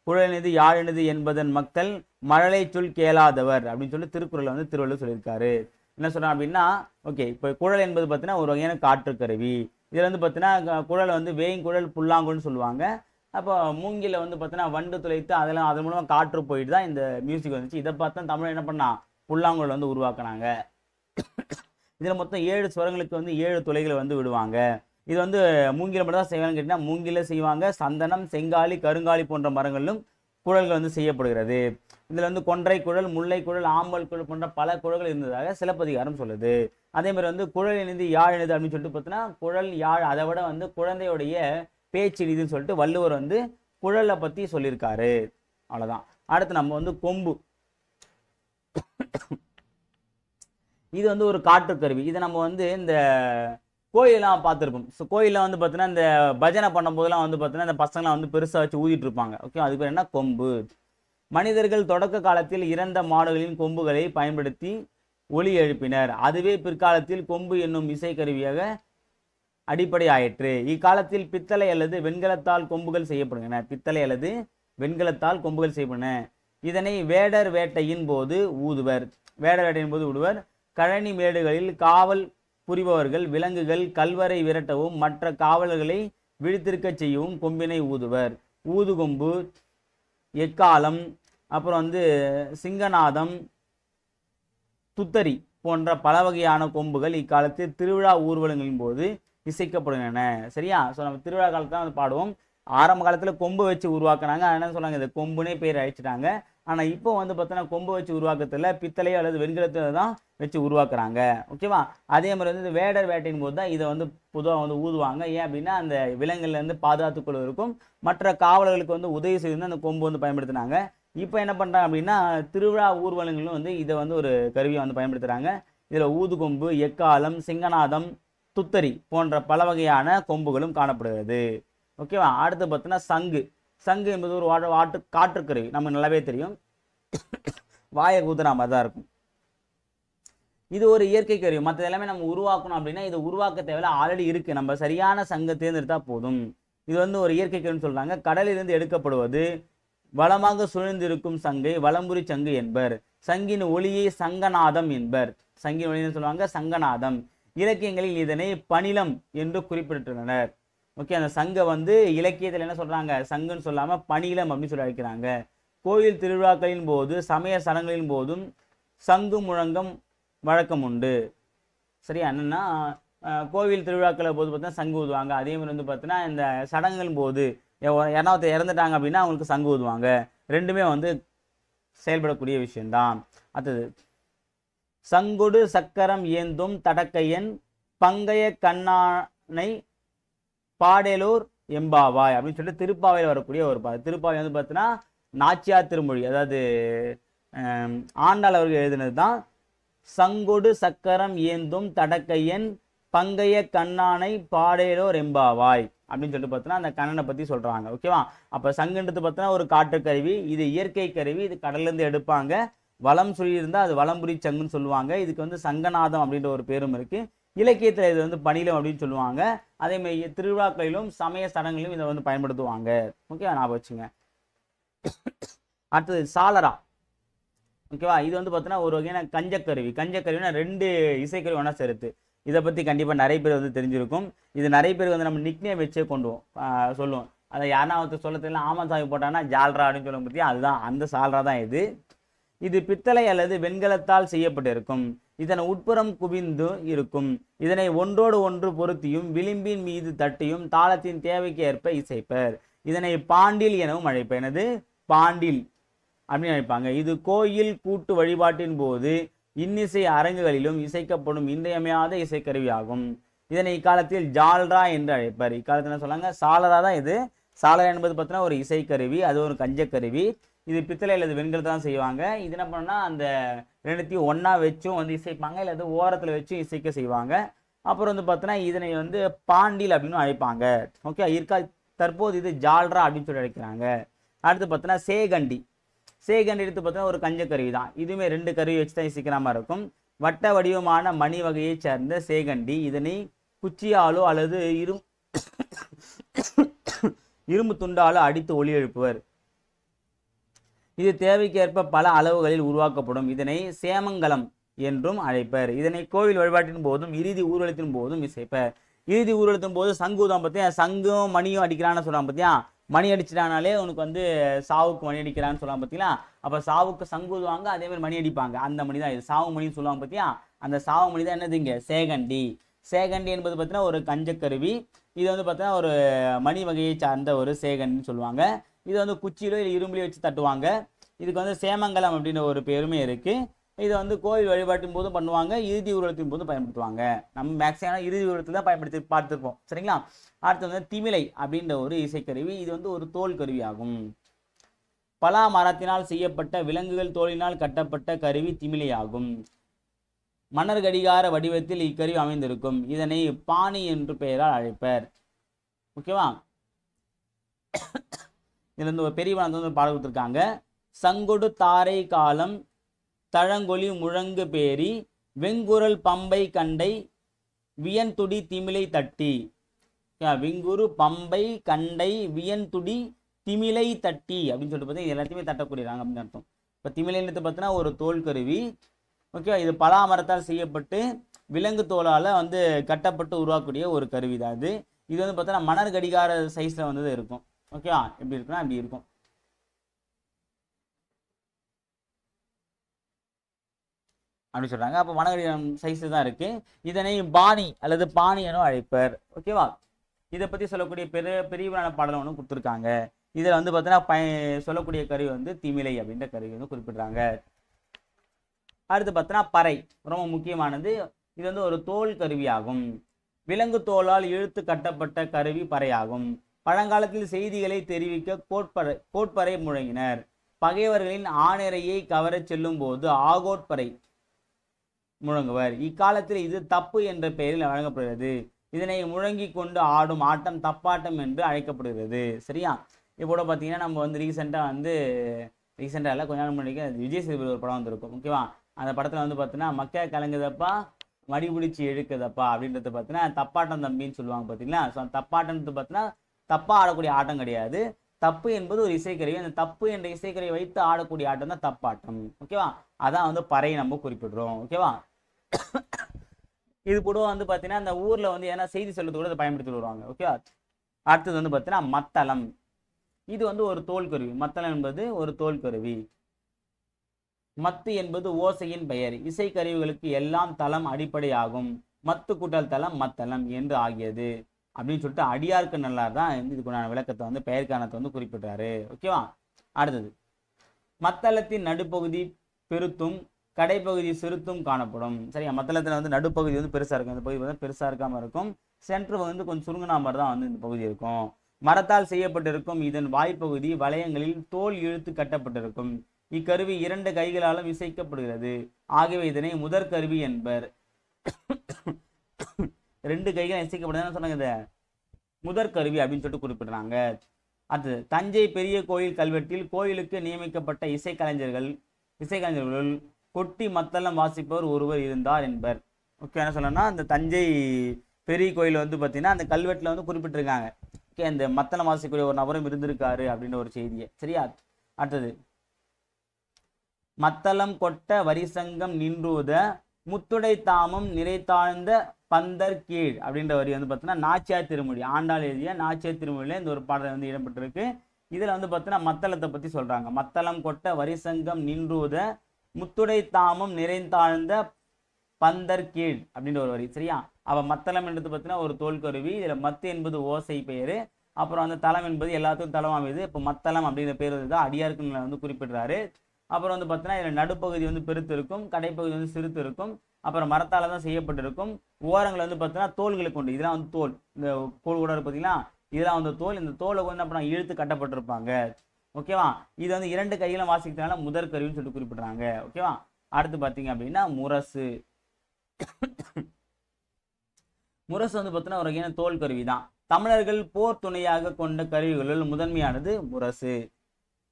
குழலினது யாழினது என்பதன் மக்கள் மழலை சொல் கேளாதவர் அப்படின்னு சொல்லி திருக்குறள் வந்து திருவள்ளுவர் சொல்லியிருக்காரு. என்ன சொல்றான் அப்படின்னா, ஓகே, இப்போ குழல் என்பது பார்த்தீங்கன்னா ஒரு வகையான காற்று கருவி. இதில் வந்து பார்த்தீங்கன்னா குழல் வந்து வேய்ங்குழல், புல்லாங்குழல்னு சொல்லுவாங்க. அப்போ மூங்கில வந்து பார்த்தீங்கன்னா வண்டு துளைத்து அதன் மூலமாக காற்று போயிட்டு தான் இந்த மியூசிக் வந்துச்சு. இதை பார்த்து தான் தமிழ் என்ன பண்ணா புல்லாங்குழல் வந்து உருவாக்குனாங்க. இதில் மொத்தம் 7 ஸ்வரங்களுக்கு வந்து 7 துளைகளை வந்து விடுவாங்க. இது வந்து மூங்கில மட்டும் தான் செய்வாங்கன்னு கேட்டிங்கன்னா மூங்கில செய்வாங்க. சந்தனம், செங்காலி, கருங்காலி போன்ற மரங்களிலும் குழல்கள் வந்து செய்யப்படுகிறது. இதில் வந்து கொன்றை குழல், முல்லை குழல், ஆம்பல் குழல் போன்ற பல குழல்கள் இருந்ததாக சிலப்பதிகாரம் சொல்லுது. அதே மாதிரி வந்து குழல் இனிது யாழ் இனிது அப்படின்னு சொல்லிட்டு பார்த்தீங்கன்னா குழல் யாழ் அதை விட வந்து குழந்தையுடைய பேச்சு இனிதுன்னு சொல்லிட்டு வள்ளுவர் வந்து குழலை பற்றி சொல்லியிருக்காரு. அவ்வளோதான். அடுத்து நம்ம வந்து கொம்பு. இது வந்து ஒரு காற்று கருவி. இதை நம்ம வந்து இந்த கோயிலெலாம் பார்த்துருப்போம். ஸோ கோயிலில் வந்து பார்த்தீங்கன்னா இந்த பஜனை பண்ணும்போதெல்லாம் வந்து பார்த்தீங்கன்னா இந்த பசங்களாம் வந்து பெருசாக வச்சு ஊதிட்டு இருப்பாங்க. ஓகே, அது பேர் என்ன? கொம்பு. மனிதர்கள் தொடக்க காலத்தில் இறந்த மாடுகளின் கொம்புகளை பயன்படுத்தி ஒலி எழுப்பினர். அதுவே பிற்காலத்தில் கொம்பு என்னும் இசைக்கருவியாக அடிப்படை ஆயிற்று. இக்காலத்தில் பித்தளை அல்லது வெண்கலத்தால் கொம்புகள் செய்யப்படுகின்றன. பித்தளை அல்லது வெண்கலத்தால் கொம்புகள் செய்யப்படுகின்றன. இதனை வேடர் வேட்டையின் போது ஊதுவர். வேடர் வேட்டையின் போது ஊதுவர். கழனி மேடுகளில் காவல் புரிபவர்கள் விலங்குகள் கல்வரை விரட்டவும் மற்ற காவலர்களை விழித்திருக்க செய்யவும் கொம்பினை ஊதுவர். ஊதுகொம்பு, எக்காலம், அப்புறம் வந்து சிங்கநாதம், துத்தரி போன்ற பல வகையான கொம்புகள் இக்காலத்தில் திருவிழா ஊர்வலங்களின் போது இசைக்கப்படுகின்றன. சரியா? ஸோ நம்ம திருவிழா காலத்தில் வந்து பாடுவோம். ஆரம்ப காலத்தில் கொம்பு வச்சு உருவாக்குனாங்க. என்ன சொன்னாங்க, இந்த கொம்புனே பேர் அழிச்சிட்டாங்க. ஆனால் இப்போ வந்து பார்த்தோன்னா கொம்பு வச்சு உருவாக்கத்தில் பித்தளையோ அல்லது வெண்கலத்தில் தான் வச்சு உருவாக்குறாங்க. ஓகேவா? அதே மாதிரி வந்து வேடர் வேட்டையின் போது தான் இதை வந்து பொதுவாக வந்து ஊதுவாங்க. ஏன் அப்படின்னா அந்த விலங்குலேருந்து பாதுகாத்துக்கொள்வதற்கும் மற்ற காவலர்களுக்கு வந்து உதவி செய்து அந்த கொம்பு வந்து பயன்படுத்தினாங்க. இப்போ என்ன பண்ணுறாங்க அப்படின்னா திருவிழா ஊர்வலங்களும் வந்து இதை வந்து ஒரு கருவியை வந்து பயன்படுத்துகிறாங்க. இதில் ஊதுகொம்பு, எக்காலம், சிங்கநாதம், துத்தரி போன்ற பல வகையான கொம்புகளும் காணப்படுகிறது. ஓகேவா? அடுத்து பார்த்தீங்கன்னா சங்கு. சங்கு என்பது ஒரு காற்றுக்கருவி. நமக்கு நல்லாவே தெரியும். வாயை ஊதுற மாதிரி தான் இருக்கும். இது ஒரு இயற்கை கருவி. மற்ற எல்லாமே நம்ம உருவாக்கணும் அப்படின்னா இது உருவாக்க தேவையில்ல, ஆல்ரெடி இருக்கு. நம்ம சரியான சங்கை தேர்ந்தெடுத்தா போதும். இது வந்து ஒரு இயற்கை கருவின்னு சொல்றாங்க. கடலிலிருந்து எடுக்கப்படுவது. வளமாக சுழந்திருக்கும் சங்கை வலம்புரி சங்கு என்பர். சங்கின் ஒளியை சங்கநாதம் என்பர். சங்கின் ஒளின்னு சொல்லுவாங்க சங்கநாதம். இலக்கியங்களில் இதனை பணிலம் என்று குறிப்பிட்டுள்ளனர். ஓகே, அந்த சங்கை வந்து இலக்கியத்தில் என்ன சொல்றாங்க, சங்குன்னு சொல்லாம பணிலம் அப்படின்னு சொல்லி அழைக்கிறாங்க. கோயில் திருவிழாக்களின் போது சமய சடங்குகளின் போதும் சங்கு முழங்கம் வழக்கம் உண்டு. சரியா? என்னன்னா கோவில் திருவிழாக்களை போது பார்த்தீங்கன்னா சங்கு ஊதுவாங்க. அதே மாதிரி வந்து பார்த்தீங்கன்னா இந்த சடங்குகளின் போது யாராவது இறந்துட்டாங்க அப்படின்னா அவங்களுக்கு சங்கு ஊதுவாங்க. ரெண்டுமே வந்து செயல்படக்கூடிய விஷயம்தான். அடுத்தது சங்கொடு சக்கரம் ஏந்தும் தடக்கையன் பங்கைய கண்ணானை பாடலூர் எம்பாவாய் அப்படின்னு சொல்லிட்டு திருப்பாவையில் வரக்கூடிய ஒரு திருப்பாவை வந்து பார்த்தீங்கன்னா நாச்சியார் திருமொழி, அதாவது ஆண்டாள் அவர்கள் எழுதினது தான். சங்கொடு சக்கரம் ஏந்தும் தடக்கையன் பங்கைய கண்ணானை பாடலோர் எம்பாவாய் அப்படின்னு சொல்லிட்டு பார்த்தோன்னா அந்த கண்ணனை பற்றி சொல்கிறாங்க. ஓகேவா? அப்போ சங்குன்றது பார்த்தோன்னா ஒரு காற்று கருவி. இது இயற்கை கருவி. இது கடல்லேருந்து எடுப்பாங்க. வளம் சொல்லியிருந்தால் அது வலம்புரி சங்குன்னு சொல்லுவாங்க. இதுக்கு வந்து சங்கநாதம் அப்படின்ற ஒரு பேரும் இருக்குது. இலக்கியத்தில் இது வந்து பணிலம் அப்படின்னு சொல்லுவாங்க. அதேமாதிரி திருவிழாக்களிலும் சமய சடங்குகளிலும் இதை வந்து பயன்படுத்துவாங்க. ஓகேவா? ஞாபகம் வச்சுங்க. அடுத்தது சாலரா. ஓகேவா? இது வந்து பார்த்தீங்கன்னா ஒரு வகையான கஞ்சக்கருவி. கஞ்சக்கருவினா 2 இசைக்கருவி ஒன்றா சேருது. இதை பற்றி கண்டிப்பாக நிறைய பேர் வந்து தெரிஞ்சிருக்கும். இது நிறைய பேர் வந்து நம்ம நிக்னேம் வச்சே சொல்லுவோம். அதை யாருன்னா ஒருத்தர் சொல்ல தெரியல, ஆமாம் சாமி போட்டாங்கன்னா ஜால்ரா அப்படின்னு சொல்ல பற்றியா, அதுதான் அந்த சால்ரா தான் இது. இது பித்தளை அல்லது வெண்கலத்தால் செய்யப்பட்டிருக்கும். இதன் உட்புறம் குவிந்து இருக்கும். இதனை ஒன்றோடு ஒன்று பொருத்தியும் விளிம்பின் மீது தட்டியும் தாளத்தின் தேவைக்கு ஏற்ப இசைப்பர். இதனை பாண்டில் எனவும் அழைப்பர். எனது பாண்டில் அப்படின்னு அழைப்பாங்க. இது கோயில் கூட்டு வழிபாட்டின் போது இன்னிசை அரங்குகளிலும் இசைக்கப்படும் இன்றியமையாத இசைக்கருவியாகும். இதனை இக்காலத்தில் ஜால்ரா என்று அழைப்பர். இக்காலத்தில் என்ன சொல்லாங்க, சாலரா தான் இது. சாலரா என்பது பார்த்தீங்கன்னா ஒரு இசைக்கருவி, அது ஒரு கஞ்சக்கருவி. இது பித்தளை அல்லது வெண்கலத்தை தான் செய்வாங்க. இது என்ன பண்ணா அந்த ரெண்டுத்தையும் ஒன்றா வச்சும் வந்து இசைப்பாங்க, இல்லை ஓரத்தில் வச்சும் இசைக்க செய்வாங்க. அப்புறம் வந்து பார்த்தீங்கன்னா இதனை வந்து பாண்டில் அப்படின்னு அழைப்பாங்க. ஓகே இருக்கா. தற்போது இது ஜால்ரா அப்படின்னு சொல்லி அழைக்கிறாங்க. அடுத்து பார்த்தீங்கன்னா சேகண்டி. சேகண்டி எடுத்து பார்த்தீங்கன்னா ஒரு கஞ்சக்கருவி தான். இதுவுமே 2 கருவி வச்சு தான் இசைக்கிற மாதிரி இருக்கும். வட்ட வடிவமான மணி வகையை சேர்ந்த சேகண்டி. இதனை குச்சியாலோ அல்லது இரும்பு துண்டாலோ அடித்து ஒலி எழுப்புவர். இது தேவைக்கேற்ப பல அளவுகளில் உருவாக்கப்படும். இதனை சேமங்கலம் என்றும் அழைப்பர். இதனை கோவில் வழிபாட்டின் போதும் இறுதி ஊர்வலத்தின் போதும் இசைப்பர். இறுதி ஊர்வலத்தின் போது சங்குதான் பார்த்தியா, சங்கும் மணியும் அடிக்கிறான்னு சொல்கிறான் பார்த்தியா, மணி அடிச்சிட்டானாலே உனக்கு வந்து சாவுக்கு மணி அடிக்கிறான்னு சொல்லலாம் பார்த்தீங்களா. அப்போ சாவுக்கு சங்குதுவாங்க, அதே மாதிரி மணி அடிப்பாங்க. அந்த மணி தான் இது சாவு மணின்னு சொல்லுவாங்க பார்த்தியா. அந்த சாவு மணி தான் என்னது இங்கே சேகண்டி. சேகண்டி என்பது பார்த்தீங்கன்னா ஒரு கஞ்சக்கருவி. இது வந்து பார்த்தீங்கன்னா ஒரு மணி வகையை சார்ந்த ஒரு சேகண்டின்னு சொல்லுவாங்க. இது வந்து குச்சியிலோ இல்லை இரும்புலையோ வச்சு தட்டுவாங்க. இதுக்கு வந்து சேமங்கலம் அப்படின்ற ஒரு பேருமே இருக்குது. இதை வந்து கோவில் வழிபாட்டின் போதும் பண்ணுவாங்க, இறுதி ஊர்வலத்தின் போதும் பயன்படுத்துவாங்க. நம்ம மேக்ஸிமம் இறுதி ஊர்வலத்தில் தான் பயன்படுத்தி பார்த்துருப்போம், சரிங்களா. அடுத்து வந்து திமிலை அப்படின்ற ஒரு இசைக்கருவி. இது வந்து ஒரு தோல் கருவி ஆகும். பலா மரத்தினால் செய்யப்பட்ட விலங்குகள் தோலினால் கட்டப்பட்ட கருவி திமிலை ஆகும். மன்னர் கடிகார வடிவத்தில் இக்கருவி அமைந்திருக்கும். இதனை பாணி என்று பெயரால் அழைப்பர். ஓகேவா. இதுல இருந்து ஒரு பெரியவன் வந்து பாடம் கொடுத்துருக்காங்க. சங்கொடு தாரை காலம் தழங்கொலி முழங்கு பேரி வெங்குரல் பம்பை கண்டை வியன்துடி திமிலை தட்டி. விங்குரு பம்பை கண்டை வியன்துடி திமிலை தட்டி அப்படின்னு சொல்லிட்டு பார்த்தீங்கன்னா எல்லாத்தையுமே தட்டக்கூடியறாங்க அப்படின்னு அர்த்தம். இப்போ திமிலைன்றது பார்த்தீங்கன்னா ஒரு தோல் கருவி. ஓகேவா. இது பலாமரத்தால் செய்யப்பட்டு விலங்கு தோலால் வந்து கட்டப்பட்டு உருவாக்கக்கூடிய ஒரு கருவி தான் இது. இது வந்து பார்த்தீங்கன்னா மணர் கடிகார சைஸில் வந்து இருக்கும். ஓகேவா. எப்படி இருக்குன்னா அப்படி இருக்கும். அப்படி சொல்றாங்க. அப்போ மணகடிகாரம் சைஸ் தான் இருக்கு. இதனை பாணி அல்லது பாணி என அழைப்பர். ஓகேவா. இதை பற்றி சொல்லக்கூடிய பெரியவரான பாடல் ஒன்று கொடுத்துருக்காங்க. இதில் வந்து பார்த்தீங்கன்னா சொல்லக்கூடிய கருவி வந்து திமிலை அப்படின்ற கருவி வந்து குறிப்பிடுறாங்க. அடுத்து பார்த்தீங்கன்னா பறை, ரொம்ப முக்கியமானது. இது வந்து ஒரு தோல் கருவியாகும். விலங்கு தோலால் இழுத்து கட்டப்பட்ட கருவி பறையாகும். பழங்காலத்தில் செய்திகளை தெரிவிக்க கோட்பறை முழங்கினர். பகைவர்களின் ஆணையரையை கவரச் செல்லும் போது ஆகோட்பறை முழங்குவர். இக்காலத்தில் இது தப்பு என்ற பெயரில் வழங்கப்படுகிறது. இதனை முழங்கி கொண்டு ஆடும் ஆட்டம் தப்பாட்டம் என்று அழைக்கப்படுகிறது. சரியா. இப்போ பார்த்தீங்கன்னா நம்ம வந்து ரீசெண்டாக இல்லை கொஞ்ச நாள் முன்னாடி விஜய் சேதுபதி ஒரு படம் வந்திருக்கும். ஓகேவா. அந்த படத்தில் வந்து பார்த்தீங்கன்னா மக்கா கலங்குதப்பா மடிபிடிச்சி எழுக்குதப்பா அப்படின்றது பார்த்தீங்கன்னா தப்பாட்டம் தம்பின்னு சொல்லுவாங்க பார்த்தீங்களா. ஸோ தப்பாட்டம்ன்றது பார்த்தீங்கன்னா தப்பாக ஆடக்கூடிய ஆட்டம் கிடையாது. தப்பு என்பது ஒரு இசைக்கருவி. அந்த தப்பு என்ற இசைக்கருவியை வைத்து ஆடக்கூடிய ஆட்டம் தான் தப்பாட்டம். ஓகேவா. அதான் வந்து பறையை நம்ம குறிப்பிடுறோம். ஓகேவா. இது கூட வந்து பார்த்தீங்கன்னா அந்த ஊரில் வந்து ஏன்னா செய்தி சொல்றது கூட அதை பயன்படுத்தி வருவாங்க. ஓகேவா. அடுத்தது வந்து பார்த்தீங்கன்னா மத்தளம். இது வந்து ஒரு தோல் கருவி. மத்தளம் என்பது ஒரு தோல் கருவி. மத்து என்பது ஓசையின் பெயர். இசைக்கருவிகளுக்கு எல்லாம் தளம் அடிப்படையாகும். மத்து கூட்டல் தளம் மத்தளம் என்று ஆகியது அப்படின்னு சொல்லிட்டு அடியார்க்கு நல்லார் தான் இதுக்குண்டான விளக்கத்தை வந்து பெயர் காரணத்தை வந்து குறிப்பிட்டாரு. ஓகேவா. அடுத்தது மத்தளத்தின் நடுப்பகுதி பெருத்தும் கடைப்பகுதி சிறுத்தும் காணப்படும். சரியா. மத்தளத்தில் வந்து நடுப்பகுதி வந்து பெருசாக இருக்கும். இந்த பகுதி வந்து பெருசாக இருக்காமல் இருக்கும். சென்டர் வந்து கொஞ்சம் சுருங்கினா மாதிரி தான் வந்து இந்த பகுதி இருக்கும். மரத்தால் செய்யப்பட்டிருக்கும். இதன் வாய்ப்பகுதி வளையங்களில் தோல் இழுத்து கட்டப்பட்டிருக்கும். இக்கருவி 2 கைகளாலும் இசைக்கப்படுகிறது. ஆகவே இதனை முதற் கருவி என்பர். 2 கைகள் இசைக்கப்படுதுன்னு சொன்னாங்க. முதற் கருவி அப்படின்னு சொல்லிட்டு குறிப்பிடுறாங்க. அது தஞ்சை பெரிய கோயில் கல்வெட்டில் கோயிலுக்கு நியமிக்கப்பட்ட இசைக்கலைஞர்களுள் கொட்டி மத்தளம் வாசிப்பவர் ஒருவர் இருந்தார் என்பர். ஓகே. என்ன சொல்லணும்னா அந்த தஞ்சை பெரிய கோயில் வந்து பார்த்தீங்கன்னா அந்த கல்வெட்டில் வந்து குறிப்பிட்டிருக்காங்க. ஓகே. அந்த மத்தளம் வாசிக்கக்கூடிய ஒரு நபரும் இருந்திருக்காரு அப்படின்ற ஒரு செய்தியை. சரியா. அடுத்தது மத்தளம் கொட்ட வரிசங்கம் நின்றூத முத்துடை தாமம் நிறைத்தாழ்ந்த பந்தர் கீழ் அப்படின்ற வரி வந்து பார்த்தீங்கன்னா நாச்சியார் திருமொழி, ஆண்டாள் எழுதிய நாச்சியார் திருமொழியில இந்த ஒரு பாடல் வந்து இடம்பெற்றிருக்கு. இதுல வந்து பார்த்தீங்கன்னா மத்தளத்தை பத்தி சொல்றாங்க. மத்தளம் கொட்ட வரிசங்கம் நின்றூத முத்துடை தாமம் நிறைந்தாழ்ந்த பந்தர் கீழ் அப்படின்ற ஒரு வரி. சரியா? அவ மத்தளம் என்பது பார்த்தீங்கன்னா ஒரு தோல் கருவி. இதுல மத்து என்பது ஓசை பெயரு. அப்புறம் அந்த தளம் என்பது எல்லாத்துக்கும் தளம் அமைது. இப்போ மத்தளம் அப்படிங்கிற பேர் தான் அடியாருக்கு வந்து குறிப்பிடுறாரு. அப்புறம் வந்து பார்த்தீங்கன்னா இதில் நடுப்பகுதி வந்து பெருத்து இருக்கும், கடைப்பகுதி வந்து சிறுத்து இருக்கும். அப்புறம் மரத்தால் தான் செய்யப்பட்டிருக்கும். ஓரங்கள் வந்து பார்த்தீங்கன்னா தோள்களுக்கு உண்டு. இதெல்லாம் வந்து தோல், இந்த கோல் கூட பார்த்தீங்கன்னா இதெல்லாம் வந்து தோல். இந்த தோலை வந்து அப்புறம் இழுத்து கட்டப்பட்டிருப்பாங்க. ஓகேவா? இது வந்து 2 கையிலும் வாசிக்கிறதுனால முதற் கருவின்னு சொல்லிட்டு குறிப்பிடுறாங்க. ஓகேவா? அடுத்து பார்த்தீங்க அப்படின்னா முரசு. முரசு வந்து பார்த்தீங்கன்னா ஒரு வகையான தோல் கருவி தான். தமிழர்கள் போர் துணையாக கொண்ட கருவிகளில் முதன்மையானது முரசு.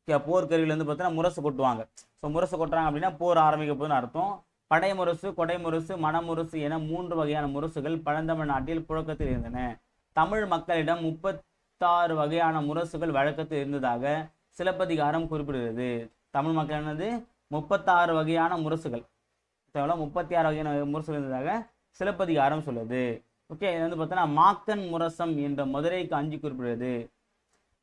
போர்க்கருவியில் வந்து பார்த்தீங்கன்னா முரசு கொட்டுவாங்க. ஸோ முரசு கொட்டுறாங்க அப்படின்னா போர் ஆரம்பிக்க போதுன்னு அர்த்தம். படை முரசு, கொடை முரசு, மணமுரசு என 3 வகையான முரசுகள் பழந்தமிழ் நாட்டில் புழக்கத்தில் இருந்தன. தமிழ் மக்களிடம் 36 வகையான முரசுகள் வழக்கத்தில் இருந்ததாக சிலப்பதிகாரம் குறிப்பிடுகிறது. தமிழ் மக்களானது 36 வகையான முரசுகள், 36 வகையான முரசுகள் இருந்ததாக சிலப்பதிகாரம் சொல்லுது. ஓகே, இது வந்து பார்த்தோன்னா மாக்கன் முரசம் என்ற மதுரை காஞ்சி குறிப்பிடுறது.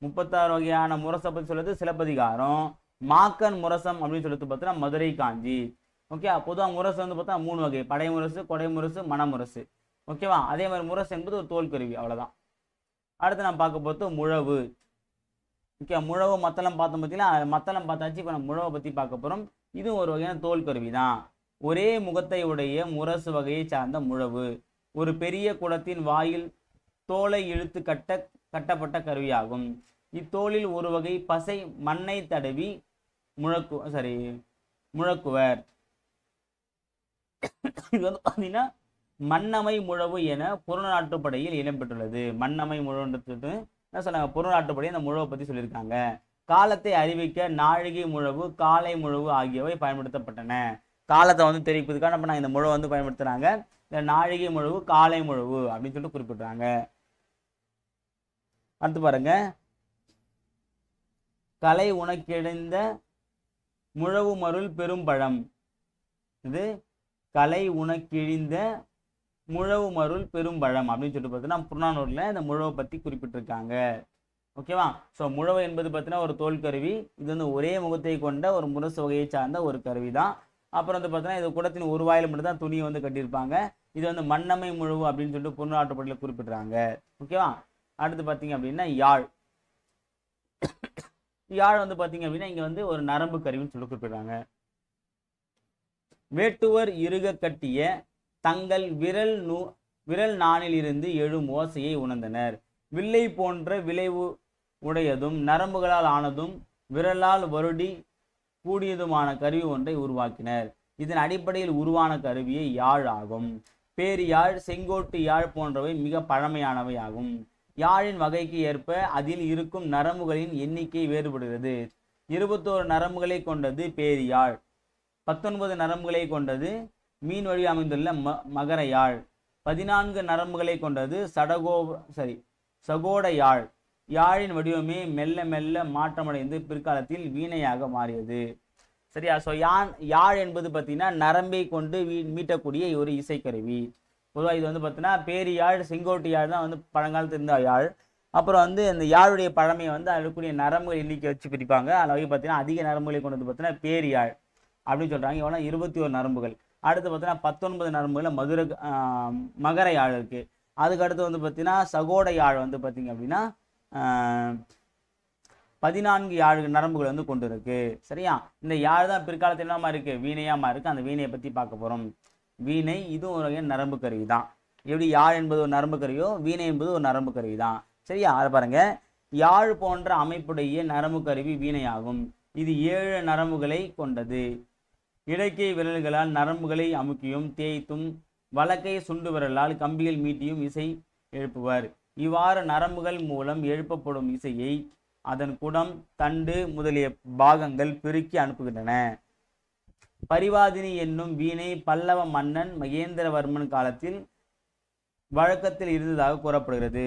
36 வகையான முரசை பற்றி சொல்லுது சிலப்பதிகாரம். மாக்கன் முரசம் அப்படின்னு சொல்லிட்டு பார்த்தோன்னா மதுரை காஞ்சி. ஓகே, பொதுவாக முரசு வந்து பார்த்தா 3 வகை: படை முரசு, கொடை முரசு, மணமுரசு. ஓகேவா? அதே மாதிரி முரசு என்பது ஒரு தோல் கருவி, அவ்வளோதான். அடுத்து நான் பார்க்க போகிறது முழவு. ஓகே, முழவு மத்தளம் பார்த்தோம் பார்த்தீங்களா? மத்தளம் பார்த்தாச்சு. இப்போ நம்ம முழவை பற்றி பார்க்க போகிறோம். இதுவும் ஒரு வகையான தோல் கருவி தான். ஒரே முகத்தை உடைய முரசு வகையை சார்ந்த முழவு ஒரு பெரிய குளத்தின் வாயில் தோலை இழுத்து கட்டப்பட்ட கருவியாகும். இத்தோலில் ஒரு வகை பசை மண்ணை தடவி முழக்குவர். இது வந்து பார்த்தீங்கன்னா மண்ணமை முழவு என புறநாட்டுப்படையில் இடம்பெற்றுள்ளது. மண்ணமை முழவுன்றது என்ன சொன்னாங்க? புறநாட்டுப்படை அந்த முழவை பற்றி சொல்லியிருக்காங்க. காலத்தை அறிவிக்க நாழிகை முழவு, காலை முழவு ஆகியவை பயன்படுத்தப்பட்டன. காலத்தை வந்து தெரிவிப்பதுக்காக நம்ம இந்த முழவை வந்து பயன்படுத்துறாங்க. இந்த நாழிகை முழவு, காலை முழவு அப்படின்னு சொல்லிட்டு குறிப்பிடுறாங்க. அடுத்து பாருங்க, கலை உனக்கிழந்த முழவு மருள் பெரும்பழம். இது கலை உனக்கிழிந்த முழவு மருள் பெரும்பழம் அப்படின்னு சொல்லிட்டு பார்த்தீங்கன்னா புறநானூரில் இந்த முழவை பற்றி குறிப்பிட்டிருக்காங்க. ஓகேவா? ஸோ முழவு என்பது பார்த்தீங்கன்னா ஒரு தோல் கருவி. இது வந்து ஒரே முகத்தை கொண்ட ஒரு முரசு வகையை சார்ந்த ஒரு கருவி தான். அப்புறம் வந்து பார்த்தீங்கன்னா இது குடத்தின் ஒரு வாயில் மட்டும் தான் துணியை வந்து கட்டியிருப்பாங்க. இது வந்து மண்ணமை முழவு அப்படின்னு சொல்லிட்டு புறநாட்டுப்படையில் குறிப்பிடுறாங்க. ஓகேவா? அடுத்து பார்த்தீங்க அப்படின்னா யாழ். யாழ் வந்து பார்த்தீங்க அப்படின்னா இங்கே வந்து ஒரு நரம்பு கருவின்னு சொல்லி குறிப்பிடுறாங்க. வேட்டுவர் இறுக கட்டிய தங்கள் விரல் நாணில் இருந்து எழும் ஓசையை உணர்ந்தனர். வில்லை போன்ற விளைவு உடையதும் நரம்புகளால் ஆனதும் விரலால் வருடி கூடியதுமான கருவி ஒன்றை உருவாக்கினர். இதன் அடிப்படையில் உருவான கருவியே யாழ் ஆகும். பேரியாழ், செங்கோட்டு யாழ் போன்றவை மிக பழமையானவை ஆகும். யாழின் வகைக்கு ஏற்ப அதில் இருக்கும் நரம்புகளின் எண்ணிக்கை வேறுபடுகிறது. 21 நரம்புகளை கொண்டது பேரியாழ். 19 நரம்புகளை கொண்டது மீன் வழி அமைந்துள்ள மகர யாழ். 14 நரம்புகளை கொண்டது சகோட யாழ். யாழின் வடிவமே மெல்ல மெல்ல மாற்றமடைந்து பிற்காலத்தில் வீணையாக மாறியது. சரியா? ஸோ யாழ் என்பது பார்த்தீங்கன்னா நரம்பை கொண்டு மீட்டக்கூடிய ஒரு இசைக்கருவி. பொதுவாக இது வந்து பார்த்தீங்கன்னா பேரியாழ், செங்கோட்டு யாழ் தான் வந்து பழங்காலத்தில் இருந்த யாழ். அப்புறம் வந்து அந்த யாழுடைய பழமையை வந்து அதுக்குரிய நரம்புகள் எண்ணிக்கை வச்சு பிரிப்பாங்க. அதில் வகை பார்த்தீங்கன்னா அதிக நரம்புகளை கொண்டது பார்த்தீங்கன்னா பேரியாழ் அப்படின்னு சொல்கிறாங்க. எவ்வளோ? 21 நரம்புகள். அடுத்து பார்த்தீங்கன்னா 19 நரம்புகளில் மகர யாழ் இருக்குது. அதுக்கு அடுத்து வந்து பார்த்தீங்கன்னா சகோட யாழ் வந்து பார்த்தீங்க அப்படின்னா 14 நரம்புகள் வந்து கொண்டு இருக்கு. சரியா? இந்த யாழ் தான் பிற்காலத்தில் என்னமா இருக்குது? வீணையாமா இருக்குது. அந்த வீணையை பற்றி பார்க்க போகிறோம். வீணை இதுவும் ஒரு வகையான நரம்பு கருவி தான். எப்படி யாழ் என்பது ஒரு நரம்பு கருவியோ வீணை என்பது ஒரு நரம்பு கருவி தான். சரியா? அதை பாருங்க, யாழ் போன்ற அமைப்புடைய நரம்பு கருவி வீணையாகும். இது 7 நரம்புகளை கொண்டது. இடக்கை விரல்களால் நரம்புகளை அமுக்கியும் தேய்த்தும் வலக்கை சுண்டு விரலால் கம்பிகள் மீட்டியும் இசை எழுப்புவர். இவ்வாறு நரம்புகள் மூலம் எழுப்பப்படும் இசையை அதன் குடம், தண்டு முதலிய பாகங்கள் பெருக்கி அனுப்புகின்றன. பரிவாதினி என்னும் வீணை பல்லவ மன்னன் மகேந்திரவர்மன் காலத்தில் வழக்கத்தில் இருந்ததாக கூறப்படுகிறது.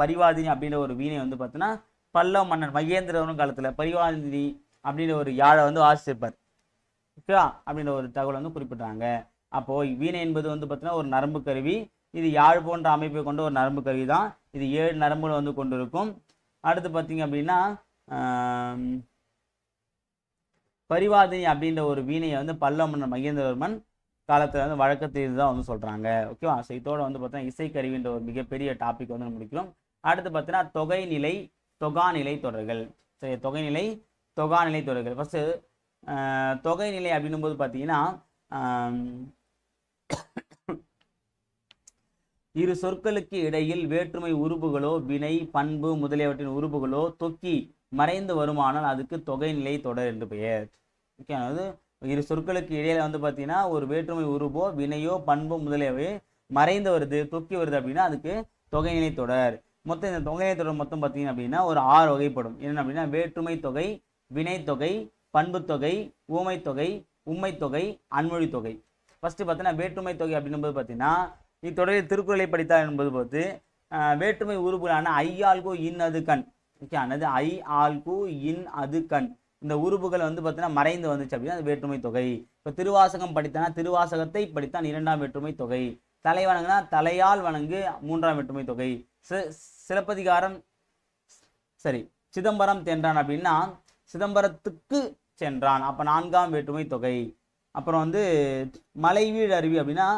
பரிவாதினி அப்படின்ற ஒரு வீணை வந்து பார்த்தீங்கன்னா பல்லவ மன்னன் மகேந்திரவர்மன் காலத்தில் பரிவாதினி அப்படின்ற ஒரு யாழை வந்து வாசிச்சிருப்பார். ஓகேவா? அப்படின்ற ஒரு தகவல் வந்து குறிப்பிட்டாங்க. அப்போ வீணை என்பது வந்து பார்த்தீங்கன்னா ஒரு நரம்பு கருவி. இது யாழ் போன்ற அமைப்பை கொண்ட ஒரு நரம்பு கருவி தான். இது 7 நரம்புகளை வந்து கொண்டிருக்கும். அடுத்து பார்த்தீங்க அப்படின்னா பரிவாதினி அப்படின்ற ஒரு வீணையை வந்து பல்லவ மன்னர் மகேந்திரவர்மன் காலத்தில் வந்து வழக்கத்தில் தான் வந்து சொல்கிறாங்க. ஓகேவா? ஸோ இதோட வந்து பார்த்தீங்கன்னா இசைக்கருவின்ற ஒரு மிகப்பெரிய டாபிக் வந்து முடிக்கிறோம். அடுத்து பார்த்தீங்கன்னா தொகைநிலை தொகாநிலை தொடர்கள். சரி, தொகைநிலை தொகாநிலை தொடர்கள். ஃபஸ்ட்டு தொகைநிலை அப்படின்னும் போது பார்த்தீங்கன்னா இரு சொற்களுக்கு இடையில் வேற்றுமை உருபுகளோ வினை பண்பு முதலியவற்றின் உருபுகளோ தொக்கி மறைந்து வருமானால் அதுக்கு தொகைநிலை தொடர் என்று பெயர். ஓகே, அதாவது இரு சொற்களுக்கு இடையில வந்து பார்த்தீங்கன்னா ஒரு வேற்றுமை உருபோ வினையோ பண்போ முதலியவை மறைந்து வருது, தொக்கி வருது அப்படின்னா அதுக்கு தொகைநிலை தொடர். மொத்தம் இந்த தொகைநிலை தொடர் மொத்தம் பார்த்தீங்கன்னா அப்படின்னா ஒரு 6 வகைப்படும். என்ன அப்படின்னா வேற்றுமை தொகை, வினைத்தொகை, பண்பு தொகை, ஊமை தொகை, உண்மை தொகை, அன்மொழி தொகை. ஃபர்ஸ்ட் பார்த்தீங்கன்னா வேற்றுமை தொகை அப்படின்னும்போது பார்த்தீங்கன்னா இத்தொடரில் திருக்குறளை படித்தார் என்பது போது வேற்றுமை உருபுகளான ஐயாள்கு இன் அது கண். ஓகே, ஆனது ஐ ஆள்கு இன் அது கண். இந்த உருபுகள் வந்து பார்த்தீங்கன்னா மறைந்து வந்துச்சு அப்படின்னா அது வேற்றுமை தொகை. இப்போ திருவாசகம் படித்தானா திருவாசகத்தை படித்தான் 2ஆம் வேற்றுமை தொகை. தலை வணங்குனா தலையால் வணங்கு 3ஆம் வேற்றுமை தொகை. சிலப்பதிகாரம் சரி சிதம்பரம் சென்றான் அப்படின்னா சிதம்பரத்துக்கு சென்றான், அப்போ 4ஆம் வேற்றுமை தொகை. அப்புறம் வந்து மலை வீழ் அருவி அப்படின்னா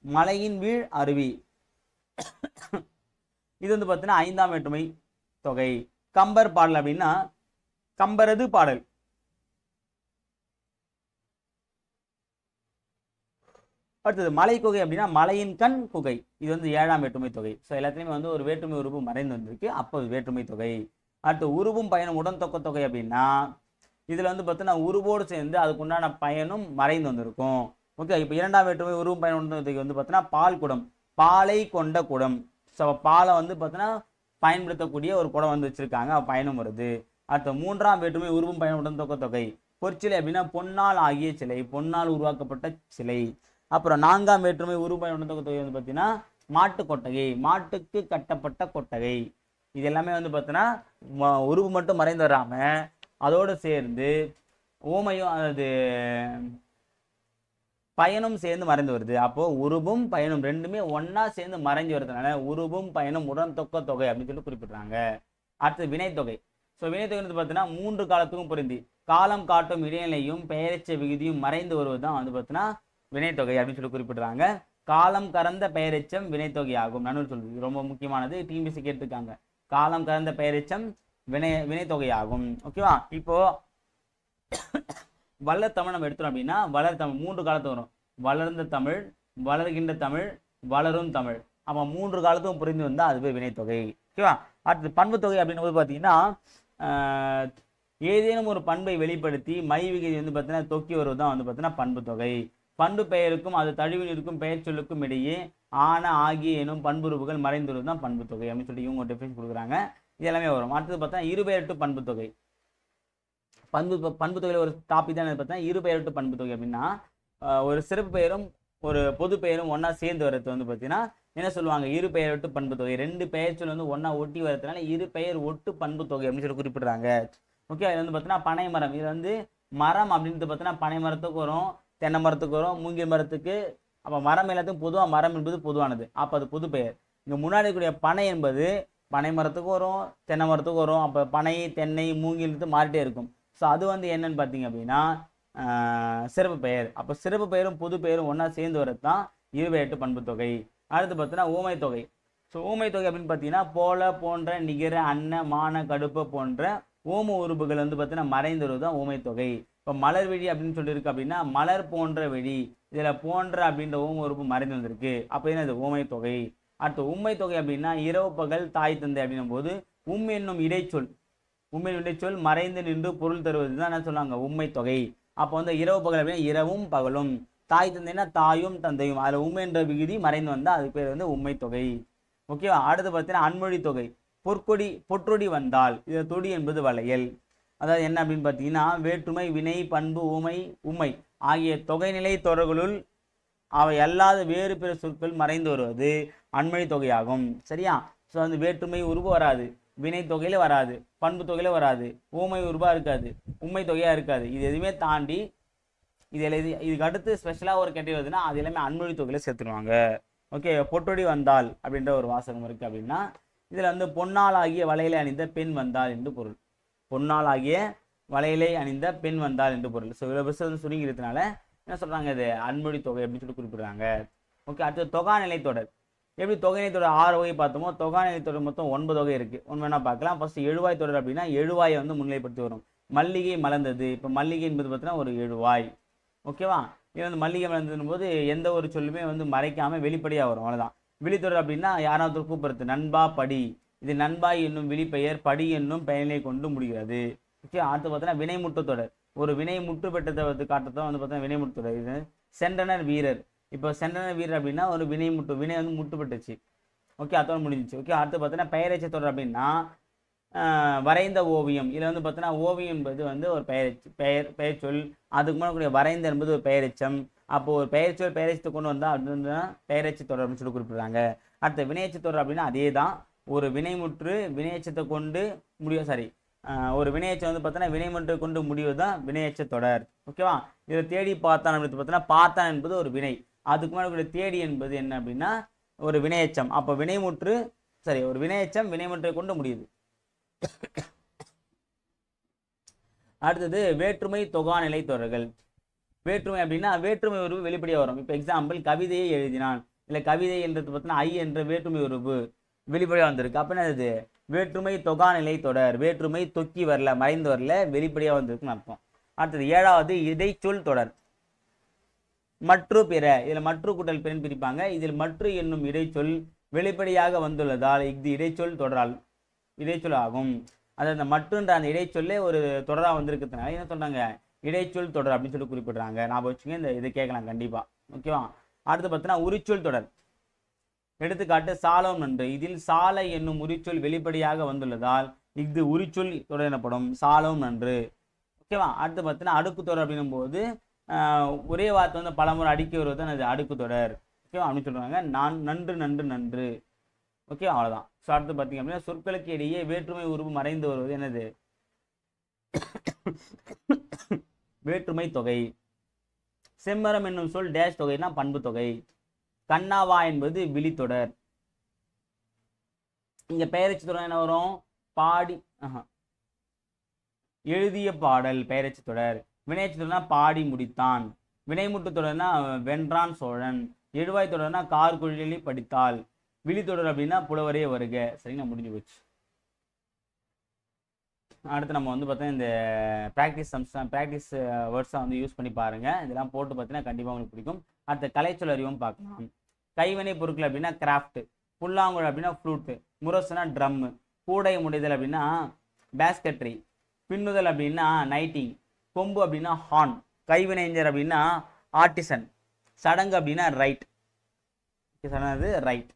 மலையின் வீழ் அருவி, இது வந்து பார்த்தீங்கன்னா 5ஆம் வேற்றுமை தொகை. கம்பர் பாடல் அப்படின்னா கம்பரது பாடல். அடுத்தது மலை குகை அப்படின்னா மலையின் கண் குகை, இது வந்து 7ஆம் வேற்றுமை தொகை. ஸோ எல்லாத்துலேயுமே வந்து ஒரு வேற்றுமை உருவு மறைந்து வந்திருக்கு, அப்போ வேற்றுமை தொகை. அடுத்து உருவும் பயனும் உடன் தொக்க தொகை அப்படின்னா இதில் வந்து பார்த்தீங்கன்னா உருவோடு சேர்ந்து அதுக்கு உண்டான பயனும் மறைந்து வந்திருக்கும். ஓகே, இப்போ 2ஆம் வேற்றுமை உருவும் பயனும் உடன் தொகை வந்து பார்த்தீங்கன்னா பால் குடம், பாலை கொண்ட குடம். ஸோ பாலை வந்து பார்த்தீங்கன்னா பயன்படுத்தக்கூடிய ஒரு குடம் வந்து வச்சிருக்காங்க, பயனும் வருது. அடுத்த 3ஆம் வேற்றுமை உருவும் பயனும் உடன் தொக்க தொகை பொற்சிலை அப்படின்னா பொன்னால் ஆகிய சிலை, பொன்னால் உருவாக்கப்பட்ட சிலை. அப்புறம் 4ஆம் வேற்றுமை உருவம் உடன் தொகை வந்து பார்த்தீங்கன்னா மாட்டு கொட்டகை, மாட்டுக்கு கட்டப்பட்ட கொட்டகை. இது எல்லாமே வந்து பார்த்தீங்கன்னா உருவு மட்டும் மறைந்து வராம அதோடு சேர்ந்து ஓமையும் அதாவது பயனும் சேர்ந்து மறைந்து வருது. அப்போ உருவும் பயனும் ரெண்டுமே ஒன்னா சேர்ந்து மறைஞ்சு வருதுனால உருவும் பயனும் உடன் தொக்க தொகை அப்படின்னு சொல்லி குறிப்பிடுறாங்க. அடுத்து வினைத்தொகை. ஸோ வினைத்தொகை வந்து பார்த்தீங்கன்னா 3 காலத்துக்கும் பொருந்தி காலம் காட்டும் இடைநிலையும் பெயரெச்ச விகுதியும் மறைந்து வருவது தான் வந்து பார்த்தீங்கன்னா வினைத்தொகை அப்படின்னு சொல்லி குறிப்பிடுறாங்க. காலம் கறந்த பெயரெச்சம் வினைத்தொகை ஆகும். நடுவில் சொல்றது ரொம்ப முக்கியமானது, டிஎன்பிஎஸ்சி கேட்டிருக்காங்க. காலம் கறந்த பெயரெச்சம் வினைத்தொகை ஆகும். ஓகேவா? இப்போ வளர் தமிழ் நம்ம எடுத்தோம் அப்படின்னா வளர் தமிழ் 3 காலத்து வரும். வளர்ந்த தமிழ், வளர்கின்ற தமிழ், வளரும் தமிழ். அப்போ 3 காலத்தும் புரிந்து வந்தால் அது பேர் வினைத்தொகை. ஓகேவா? அடுத்து பண்பு தொகை அப்படின்னும் போது பார்த்தீங்கன்னா ஏதேனும் ஒரு பண்பை வெளிப்படுத்தி மை விகுதி வந்து பார்த்தீங்கன்னா தொக்கி வருவது தான் வந்து பார்த்தீங்கன்னா பண்பு தொகை. பண்பு பெயருக்கும் அது தழுவில் இருக்கும் பெயர் சொல்லுக்கும் இடையே ஆன ஆகிய எனும் பண்புறுப்புகள் மறைந்து வருவது தான் பண்பு தொகை அப்படின்னு சொல்லி இவங்க டெஃபினிஷன் கொடுக்குறாங்க. இது எல்லாமே வரும். அடுத்தது பார்த்தா இருபெயர்ட்டு பண்பு தொகை. பண்பு தொகையில் ஒரு டாபிக் தான் பார்த்தா இருபெயர்ட்டு பண்பு தொகை அப்படின்னா ஒரு சிறப்பு பெயரும் ஒரு பொது பெயரும் ஒன்னா சேர்ந்து வரது வந்து பார்த்தீங்கன்னா என்ன சொல்லுவாங்க, இரு பெயர்ட்டு பண்பு தொகை. 2 பெயர் சொல் வந்து ஒன்னா ஒட்டி வரதுனால இரு பெயர் ஒட்டு பண்பு தொகை அப்படின்னு சொல்லி குறிப்பிடுறாங்க. ஓகே, இது வந்து பார்த்தீங்கன்னா பனை மரம். இது வந்து மரம் அப்படின்றது பார்த்தீங்கன்னா பனை மரத்துக்கு வரும், தென்னை மரத்துக்கு வரும், மூங்கில் மரத்துக்கு. அப்போ மரம் எல்லாத்துக்கும் பொதுவாக மரம் என்பது பொதுவானது, அப்போ அது பொது பெயர். இங்கே முன்னாடி கூடிய பனை என்பது பனை மரத்துக்கு வரும், தென்னை மரத்துக்கு வரும். அப்போ பனை தென்னை மூங்கில் மாறிட்டே இருக்கும். ஸோ அது வந்து என்னன்னு பார்த்தீங்க அப்படின்னா சிறப்பு பெயர். அப்போ சிறப்பு பெயரும் பொது பெயரும் ஒன்றா சேர்ந்து வரது தான் இருபெயர்ட்டு பண்பு தொகை. அடுத்து பார்த்தீங்கன்னா ஊமை தொகை. ஸோ ஊமை தொகை அப்படின்னு பார்த்தீங்கன்னா போல, போன்ற, நிகர, அன்ன, மான, கடுப்ப போன்ற ஓம உறுப்புகள் வந்து பார்த்தீங்கன்னா மறைந்து வருவது தான் ஊமை தொகை. இப்போ மலர் விழி அப்படின்னு சொல்லியிருக்கு அப்படின்னா மலர் போன்ற விழி, இதில் போன்ற அப்படின்ற ஓம உறுப்பு மறைந்து வந்திருக்கு. அப்போ என்னது ஊமை தொகை. அடுத்து உண்மை தொகை அப்படின்னா இரவு பகல் தாய் தந்தை அப்படின்னும் போது என்னும் இடைச்சொல், உண்மையின் இடைச்சொல் மறைந்து நின்று பொருள் தருவது தான் என்ன சொல்லுவாங்க உண்மை தொகை. அப்போ வந்து இரவு பகல் அப்படின்னா இரவும் பகலும், தாய் தந்தைன்னா தாயும் தந்தையும், அதில் உண்மை என்ற விகுதி மறைந்து வந்தால் அது பேர் வந்து உண்மை தொகை. ஓகேவா? அடுத்து பார்த்தீங்கன்னா அன்மொழி தொகை. பொற்றொடி வந்தால் இது தொடி என்பது வளையல். அதாவது என்ன அப்படின்னு பார்த்தீங்கன்னா வேற்றுமை வினை பண்பு ஊமை உண்மை ஆகிய தொகைநிலை தொடர்களுள் அவை அல்லாத வேறு பிற சொற்கள் மறைந்து வருவது அன்மொழி தொகையாகும். சரியா? ஸோ வந்து வேற்றுமை உருவம் வராது, வினை தொகையில வராது, பண்பு தொகையில வராது, ஊமை உருவா இருக்காது, உண்மை தொகையா இருக்காது. இது எதுவுமே தாண்டி இதுக்கு அடுத்து ஸ்பெஷலாக ஒரு கேட்டகரி வருதுன்னா அது எல்லாமே அன்மொழி தொகையில சேர்த்துருவாங்க. ஓகே, பொட்டொடி வந்தாள் அப்படின்ற ஒரு வாசகம் இருக்கு அப்படின்னா இதில் வந்து பொன்னால் ஆகிய வளையலை அணிந்த பெண் வந்தாள் என்று பொருள். பொன்னால் ஆகிய வளையலை அணிந்த பெண் வந்தாள் என்று பொருள். ஸோ இவ்வளோ பெருசு வந்து சுருங்கிறதுனால என்ன சொல்கிறாங்க, இது அன்மொழி தொகை அப்படின்னு சொல்லி குறிப்பிடுறாங்க. ஓகே, அடுத்து தொகாநிலை தொடர். எப்படி தொகைநிலை தொடர் 6 வகை பார்த்தோமோ தொகாநிலை தொடர் மொத்தம் 9 வகை இருக்குது. ஒன்று பார்க்கலாம். ஃபர்ஸ்ட் எழுவாய் தொடர் அப்படின்னா எழுவாயை வந்து முன்னிலைப்படுத்தி வரும். மல்லிகை மலர்ந்தது, இப்போ மல்லிகை என்பது பார்த்தீங்கன்னா ஒரு எழுவாய். ஓகேவா, இது வந்து மல்லிகை மலர்ந்ததுன்னு போது எந்த ஒரு சொல்லுமே வந்து மறைக்காமல் வெளிப்படையாக வரும், அவ்வளோதான். விழித்தொடர் அப்படின்னா யாராவது கூப்பிடுறது, நண்பா படி. இது நண்பா என்னும் விழிப்பெயர், படி என்னும் பெயரை கொண்டு முடிகிறது. ஓகே, அடுத்து பார்த்தீங்கன்னா வினைமுட்டு தொடர். ஒரு வினை முற்று பெற்றதை வந்து காட்டுறதான் வந்து பார்த்தீங்கன்னா வினைமுட்டு தொடர். இது சென்றனர் வீரர். இப்போ சென்றனர் வீரர் அப்படின்னா ஒரு வினை வந்து முட்டுப்பட்டுச்சு. ஓகே, அதோட முடிஞ்சிச்சு. ஓகே, அடுத்து பார்த்தீங்கன்னா பெயரெச்ச தொடர் அப்படின்னா வரைந்த ஓவியம். இதில் வந்து பார்த்தீங்கன்னா ஓவியம் என்பது வந்து ஒரு பெயர் சொல். அதுக்கு முன்னாடி வரைந்த என்பது ஒரு பெயரெச்சம். அப்போ ஒரு பெயர்ச்சொல் பெயரெச்சத்தை கொண்டு வந்தால் அது வந்து பெயரெச்ச தொடர் அப்படின்னு சொல்லி குறிப்பிடுறாங்க. அடுத்த வினையச்ச தொடர் அப்படின்னா அதே தான். ஒரு வினைமுற்று வினையச்சத்தை கொண்டு ஒரு வினையச்சம் வந்து பார்த்தீங்கன்னா வினைமுற்றை கொண்டு முடிவது தான் வினையச்ச தொடர். ஓகேவா, இதில் தேடி பார்த்தான் அப்படின்னு பார்த்தீங்கன்னா பார்த்தான் என்பது ஒரு வினை. அதுக்கு முன்னாடி தேடி என்பது என்ன அப்படின்னா ஒரு வினையச்சம். அப்போ வினைமுற்று ஒரு வினையச்சம் வினைமுற்றை கொண்டு முடியுது. அடுத்தது வேற்றுமை தொகாநிலை தொடர்கள். வேற்றுமை அப்படின்னா வேற்றுமை உருவு வெளிப்படையாக வரும். இப்போ எக்ஸாம்பிள் கவிதையை எழுதினான், இல்லை கவிதை என்றது பார்த்தீங்கன்னா ஐ என்ற வேற்றுமை உருவு வெளிப்படையாக வந்திருக்கு. அப்படின்னா இது வேற்றுமை தொகாநிலை தொடர். வேற்றுமை தொக்கி வரல, மறைந்து வரல, வெளிப்படையாக வந்திருக்குன்னு அர்த்தம். அடுத்தது 7வது இடைச்சொல் தொடர். மற்று பிற. இதில் மற்று கூட்டல் பிறன் பிரிப்பாங்க. இதில் மற்று என்னும் இடைச்சொல் வெளிப்படையாக வந்துள்ளதால் இது இடைச்சொல் ஆகும். அதாவது அந்த மட்டுன்ற அந்த இடைச்சொல்லே ஒரு தொடராக வந்திருக்கிறதுனால என்ன சொல்றாங்க, இடைச்சொல் தொடர் அப்படின்னு சொல்லி குறிப்பிடுறாங்க. ஞாபகம் வச்சுங்க, இந்த இது கேட்கலாம் கண்டிப்பா. ஓகேவா, அடுத்து பார்த்தீங்கன்னா உரிச்சொல் தொடர். எடுத்துக்காட்டு சாலம் நன்று. இதில் சாலை என்னும் உரிச்சொல் வெளிப்படையாக வந்துள்ளதால் இது உரிச்சொல் தொடர் எனப்படும். சாலம் நன்று. ஓகேவா, அடுத்து பார்த்தீங்கன்னா அடுக்கு தொடர் அப்படின்னும் போது ஒரே வார்த்தை வந்து பலமுறை அடுக்கி வருவது தான் அது அடுக்கு தொடர். ஓகேவா, அப்படின்னு சொல்றாங்க. நான் நன்று நன்று நன்று. ஓகே, அவ்வளோதான். ஸோ அடுத்து பார்த்தீங்க அப்படின்னா சொற்களுக்கு இடையே வேற்றுமை உருவு மறைந்து வருவது என்னது, வேற்றுமை தொகை. செம்மரம் என்னும் சொல் டேஷ் தொகைனா பண்பு தொகை. கண்ணாவா என்பது விழித்தொடர். இங்க பெயரச்சு தொடர் என்ன வரும், பாடி எழுதிய பாடல் பெயரச்சு தொடர். வினையச்சு தொடர்னா பாடி முடித்தான். வினைமுட்டு தொடர்னா வென்றான் சோழன். எழுவாய் தொடர்னா கார்குழலி படித்தாள். விழித்தொடர் அப்படின்னா புலவரே வருக. சரிங்களா, முடிஞ்சு போச்சு. அடுத்து நம்ம வந்து பார்த்தீங்கன்னா இந்த ப்ராக்டிஸ் வேர்ட்ஸாக வந்து யூஸ் பண்ணி பாருங்க. இதெல்லாம் போட்டு பார்த்தீங்கன்னா கண்டிப்பாக உங்களுக்கு பிடிக்கும். அடுத்த கலைச்சொல் அறிவும் பார்க்கலாம். கைவினை பொருட்கள் அப்படின்னா கிராஃப்ட். புல்லாங்குழல் அப்படின்னா ஃப்ளூட்டு. முரசுனா ட்ரம்மு. கூடை முடிதல் அப்படின்னா பேஸ்கட்ரி. பின்னுதல் அப்படின்னா நைட்டிங். கொம்பு அப்படின்னா ஹார்ன். கைவினைஞர் அப்படின்னா ஆர்டிசன். சடங்கு அப்படின்னா ரைட். சடங்கு ரைட்.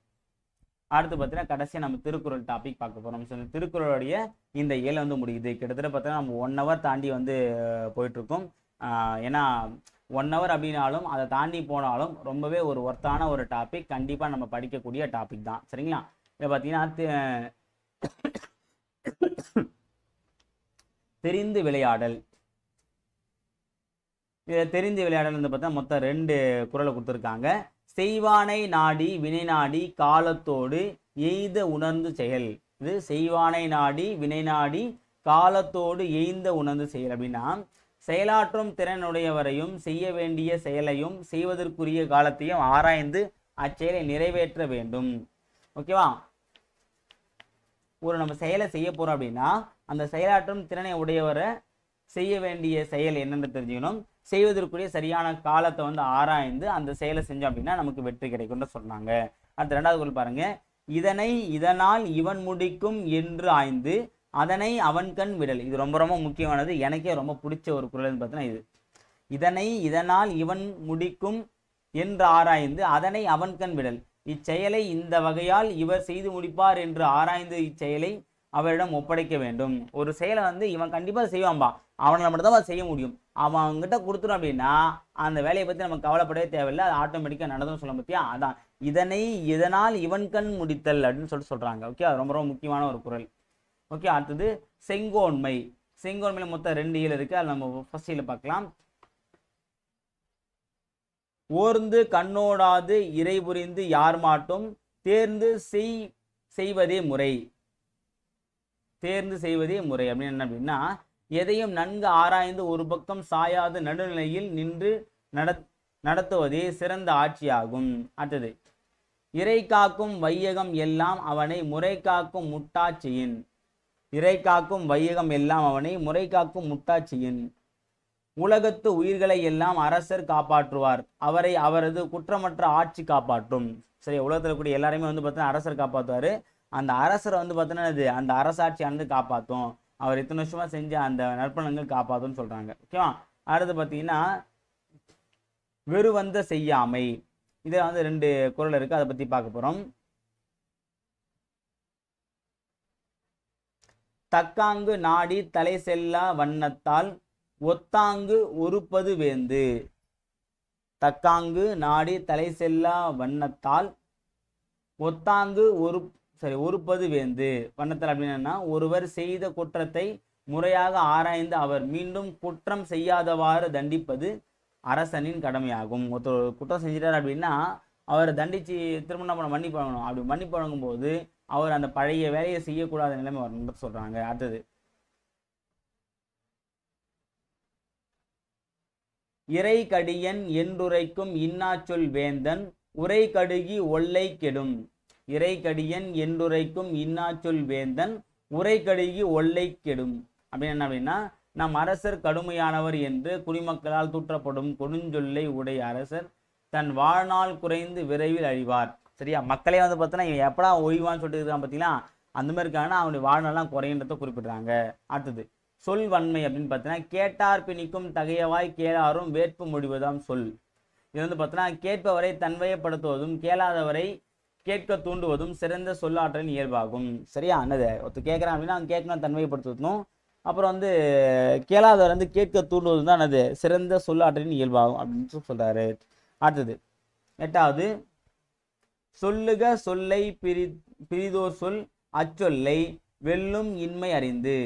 அடுத்து பார்த்தீங்கன்னா கடைசியாக நம்ம திருக்குறள் டாபிக் பார்க்க போகிறோம். ஸோ திருக்குறளுடைய இந்த ஏழு வந்து முடியுது. கிட்டத்தட்ட பார்த்தீங்கன்னா நம்ம 1 hour தாண்டி வந்து போயிட்டுருக்கோம். ஏன்னா 1 hour அப்படின்னாலும் அதை தாண்டி போனாலும் ரொம்பவே ஒரு ஒர்த்தான ஒரு டாபிக், கண்டிப்பாக நம்ம படிக்கக்கூடிய டாபிக் தான். சரிங்களா, இதை பார்த்தீங்கன்னா தெரிந்து விளையாடல். இதை தெரிந்து விளையாடல் வந்து பார்த்தா மொத்தம் 2 குறளை கொடுத்துருக்காங்க. செய்வானை நாடி வினை நாடி காலத்தோடு எய்த உணர்ந்து செயல். இது செய்வானை நாடி வினை நாடி காலத்தோடு எய்ந்த உணர்ந்து செயல் அப்படின்னா செயலாற்றும் திறனுடையவரையும் செய்ய வேண்டிய செயலையும் செய்வதற்குரிய காலத்தையும் ஆராய்ந்து அச்செயலை நிறைவேற்ற வேண்டும். ஓகேவா, ஒரு நம்ம செயலை செய்ய போறோம் அப்படின்னா அந்த செயலாற்றும் திறனை உடையவரை செய்ய வேண்டிய செயல் என்னென்னு தெரிஞ்சுக்கணும். செய்வதற்குரிய சரியான காலத்தை வந்து ஆராய்ந்து அந்த செயலை செஞ்சோம் அப்படின்னா நமக்கு வெற்றி கிடைக்கும்னு சொன்னாங்க. அடுத்த 2வது குறள் பாருங்க. இதனால் இவன் முடிக்கும் என்று ஆய்ந்து அதனை அவன் கண் விடல். இது ரொம்ப ரொம்ப முக்கியமானது. எனக்கே ரொம்ப பிடிச்ச ஒரு குறள்னு பார்த்தீங்கன்னா இதனால் இவன் முடிக்கும் என்று ஆராய்ந்து அதனை அவன் கண் விடல். இச்செயலை இந்த வகையால் இவர் செய்து முடிப்பார் என்று ஆராய்ந்து இச்செயலை அவரிடம் ஒப்படைக்க வேண்டும். ஒரு செயலை வந்து இவன் கண்டிப்பாக செய்வான்பா, அவனால் மட்டும்தான் செய்ய முடியும். அவன் அவங்ககிட்ட கொடுத்துரும் அப்படின்னா அந்த வேலையை பற்றி நம்ம கவலைப்படவே தேவையில்லை, அது ஆட்டோமேட்டிக்காக நடந்தும் சொல்ல பற்றியா. அதான் இதனால் இவன் கண் முடித்தல் அப்படின்னு சொல்கிறாங்க. ஓகே, அது ரொம்ப ரொம்ப முக்கியமான ஒரு குறள். ஓகே, அடுத்தது செங்கோன்மை. செங்கோன்மையில் மொத்தம் 2 இயல் இருக்குது. அது நம்ம ஃபர்ஸ்ட் இயல் பார்க்கலாம். ஓர்ந்து கண்ணோடாது இறை புரிந்து யார் மாட்டும் தேர்ந்து செய்வதே முறை. தேர்ந்து செய்வதே முறை அப்படின்னு என்ன அப்படின்னா, எதையும் நன்கு ஆராய்ந்து ஒரு பக்கம் சாயாது நடுநிலையில் நின்று நடத்துவதே சிறந்த ஆட்சியாகும். அடுத்தது, இறை காக்கும் வையகம் எல்லாம் அவனை முறை காக்கும் முட்டாட்சியின். இறை காக்கும் வையகம் எல்லாம் அவனை முறை காக்கும் முட்டாட்சியின். உலகத்து உயிர்களை எல்லாம் அரசர் காப்பாற்றுவார், அவரை அவரது குற்றமற்ற ஆட்சி காப்பாற்றும். சரி, உலகத்தில் கூடிய எல்லாருமே வந்து பார்த்தீங்கன்னா அரசர் காப்பாற்றுவார். அந்த அரசரை வந்து பார்த்தீங்கன்னா அந்த அரசாட்சியானது காப்பாற்றும், அவர் இத்தனை வருஷமா செஞ்ச அந்த நற்பணங்கள் காப்பாற்றும்னு சொல்றாங்க. ஓகேவா? அடுத்து பார்த்தீங்கன்னா வெறுவந்த செய்யாமை. இதில் வந்து 2 குறள் இருக்கு, அதை பத்தி பார்க்க போறோம். தக்காங்கு நாடி தலை செல்லா வண்ணத்தால் ஒத்தாங்கு ஒருப்பது வேந்து. தக்காங்கு நாடி தலை செல்லா வண்ணத்தால் ஒத்தாங்கு ஒருப்பது வேந்து. வண்ணத்தால் அப்படின்னா, ஒருவர் செய்த குற்றத்தை முறையாக ஆராய்ந்து அவர் மீண்டும் குற்றம் செய்யாதவாறு தண்டிப்பது அரசனின் கடமையாகும். ஒருத்தர் குற்றம் செஞ்சிட்டார் அப்படின்னா அவரை தண்டிச்சு திரும்ப நம்ம மன்னிப்பு வழங்கணும். அப்படி மன்னிப்பு வழங்கும் போது அவர் அந்த பழைய வேலையை செய்யக்கூடாத நிலைமை வரணும்னு சொல்றாங்க. அடுத்தது, இறை கடியன் என்றுரைக்கும் இன்னாச்சொல் வேந்தன் உரை கடுகி ஒல்லை கெடும். இறை கடியன் என்றுரைக்கும் இன்னாச்சொல் வேந்தன் உரை கடுகி ஒல்லை கெடும் அப்படின்னு என்ன அப்படின்னா, நம் அரசர் கடுமையானவர் என்று குடிமக்களால் தூற்றப்படும் கொடுஞ்சொல்லை உடைய அரசர் தன் வாழ்நாள் குறைந்து விரைவில் அழிவார். சரியா? மக்களே வந்து பார்த்தோன்னா இவன் எப்படா ஒழிவான்னு சொல்லிட்டு இருக்கான் பார்த்தீங்கன்னா, அந்த மாதிரி இருக்காங்கன்னா அவனுடைய வாழ்நாள்லாம் குறைன்றதை குறிப்பிடுறாங்க. அடுத்தது, சொல் வன்மை அப்படின்னு பார்த்தீங்கன்னா, கேட்டார் பிணிக்கும் தகையவாய் கேளாரும் வேட்பு முடிவதாம் சொல். இது வந்து பார்த்தீங்கன்னா, கேட்பவரை தன்வயப்படுத்துவதும் கேளாதவரை கேட்க தூண்டுவதும் சிறந்த சொல்லாற்றலின் இயல்பாகும். சரியா? என்னது, ஒருத்தர் கேட்குறான் அப்படின்னா அவன் கேட்கணும், தன்மைப்படுத்துவதும் அப்புறம் வந்து கேளாதவர் வந்து கேட்க தூண்டுவதும் தான் என்னது சிறந்த சொல்லாற்றலின் இயல்பாகும் அப்படின்னு சொல்றாரு. அடுத்தது, 8வது, சொல்லுக சொல்லை பிரிதோர் சொல் அச்சொல்லை வெல்லும் இன்மை அறிந்து.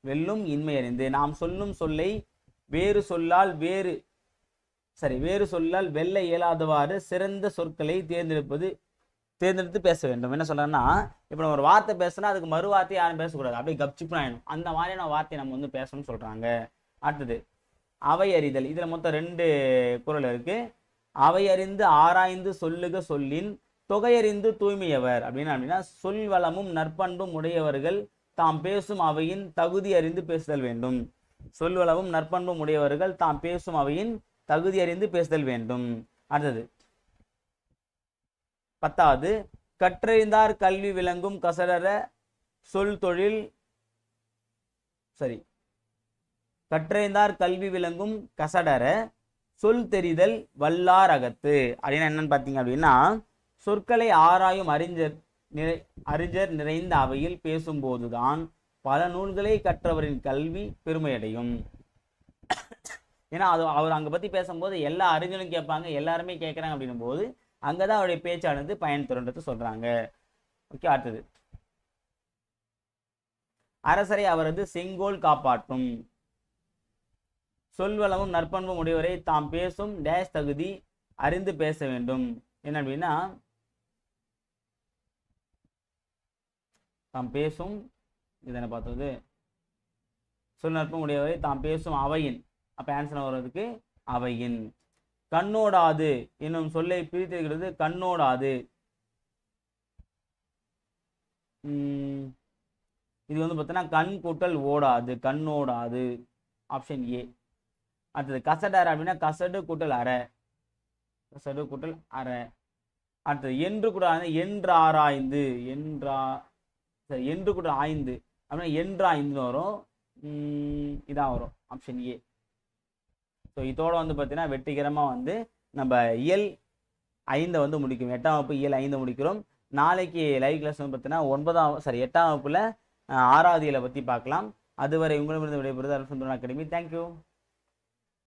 வெல்லும் இன்மை அறிந்து. நாம் சொல்லும் சொல்லை வேறு சொல்லால் வெல்ல இயலாதவாறு சிறந்த சொற்களை தேர்ந்தெடுத்து பேச வேண்டும். என்ன சொல்றேன்னா, இப்போ நம்ம ஒரு வார்த்தை பேசினா அதுக்கு மறு வார்த்தை யாரும் பேசக்கூடாது, அப்படியே கப்சிப்புன்னு ஆயிடும். அந்த மாதிரியான வார்த்தையை நம்ம வந்து பேசணும்னு சொல்றாங்க. அடுத்தது, அவை அறிதல். இதுல மொத்தம் 2 குறள் இருக்கு. அவை அறிந்து ஆராய்ந்து சொல்லுக சொல்லின் தொகையறிந்து தூய்மையவர் அப்படின்னா, சொல் வளமும் நற்பண்பும் உடையவர்கள் தாம் பேசும் அவையின் தகுதி அறிந்து பேசுதல் வேண்டும். சொல் வளமும் நற்பண்பும் உடையவர்கள் தாம் பேசும் அவையின் தகுதி அறிந்து பேசுதல் வேண்டும். அடுத்தது, 10வது, கற்றறிந்தார் கல்வி விளங்கும் கசடர சொல் தொழில். கற்றறிந்தார் கல்வி விளங்கும் கசடர சொல் தெரிதல் வல்லார் அகத்து அப்படின்னா என்னன்னு பார்த்தீங்க அப்படின்னா, சொற்களை ஆராயும் அறிஞர் நிறைந்த அவையில் பேசும்போதுதான் பல நூல்களை கற்றவரின் கல்வி பெருமையடையும். ஏன்னா அவர் அங்கே பற்றி பேசும்போது எல்லா அறிஞரும் கேட்பாங்க, எல்லாருமே கேட்குறாங்க அப்படின்னும் போது அங்கதான் அவருடைய பேச்சானது பயன் தருன்றது சொல்றாங்க. ஓகே. அடுத்தது, அரசரை அவரது செங்கோல் காப்பாற்றும். சொல்வளமும் நற்பண்பும் உடையவரை தாம் பேசும் டேஷ் தகுதி அறிந்து பேச வேண்டும். என்ன அப்படின்னா, தாம் பேசும் இதனை பார்த்தது சொல் நற்பண்பும் உடையவரை தாம் பேசும் அவையின், அப்ப ஆன்சர் வர்றதுக்கு அவையின். கண்ணோடாது என்னும் சொல்லை பிரித்திருக்கிறது கண்ணோடாது. இது வந்து பார்த்தீங்கன்னா கண் கூட்டல் ஓடாது, கண்ணோடாது. Option A. அடுத்தது, கசடர அப்படின்னா கசடு கூட்டல் அரை, கசடு கூட்டல் அரை. அடுத்தது, என்று கூட என்றாராய்ந்து, என்று கூட ஆய்ந்து அப்படின்னா என்றாய்ந்து வரும், இதான் வரும். Option A. ஸோ இதோட வந்து பார்த்தீங்கன்னா வெற்றிகரமாக வந்து நம்ம இயல் 5 வந்து முடிக்கும். 8ஆம் வகுப்பு இயல் 5 முடிக்கிறோம். நாளைக்கு லைவ் கிளாஸ் வந்து பார்த்தீங்கன்னா 8ஆம் வகுப்புல 6வது இயலை பற்றி பார்க்கலாம். அதுவரை உங்களிடமிருந்து விடைபெறுவது அல்ஃபன் அகாடமி. தேங்க்யூ.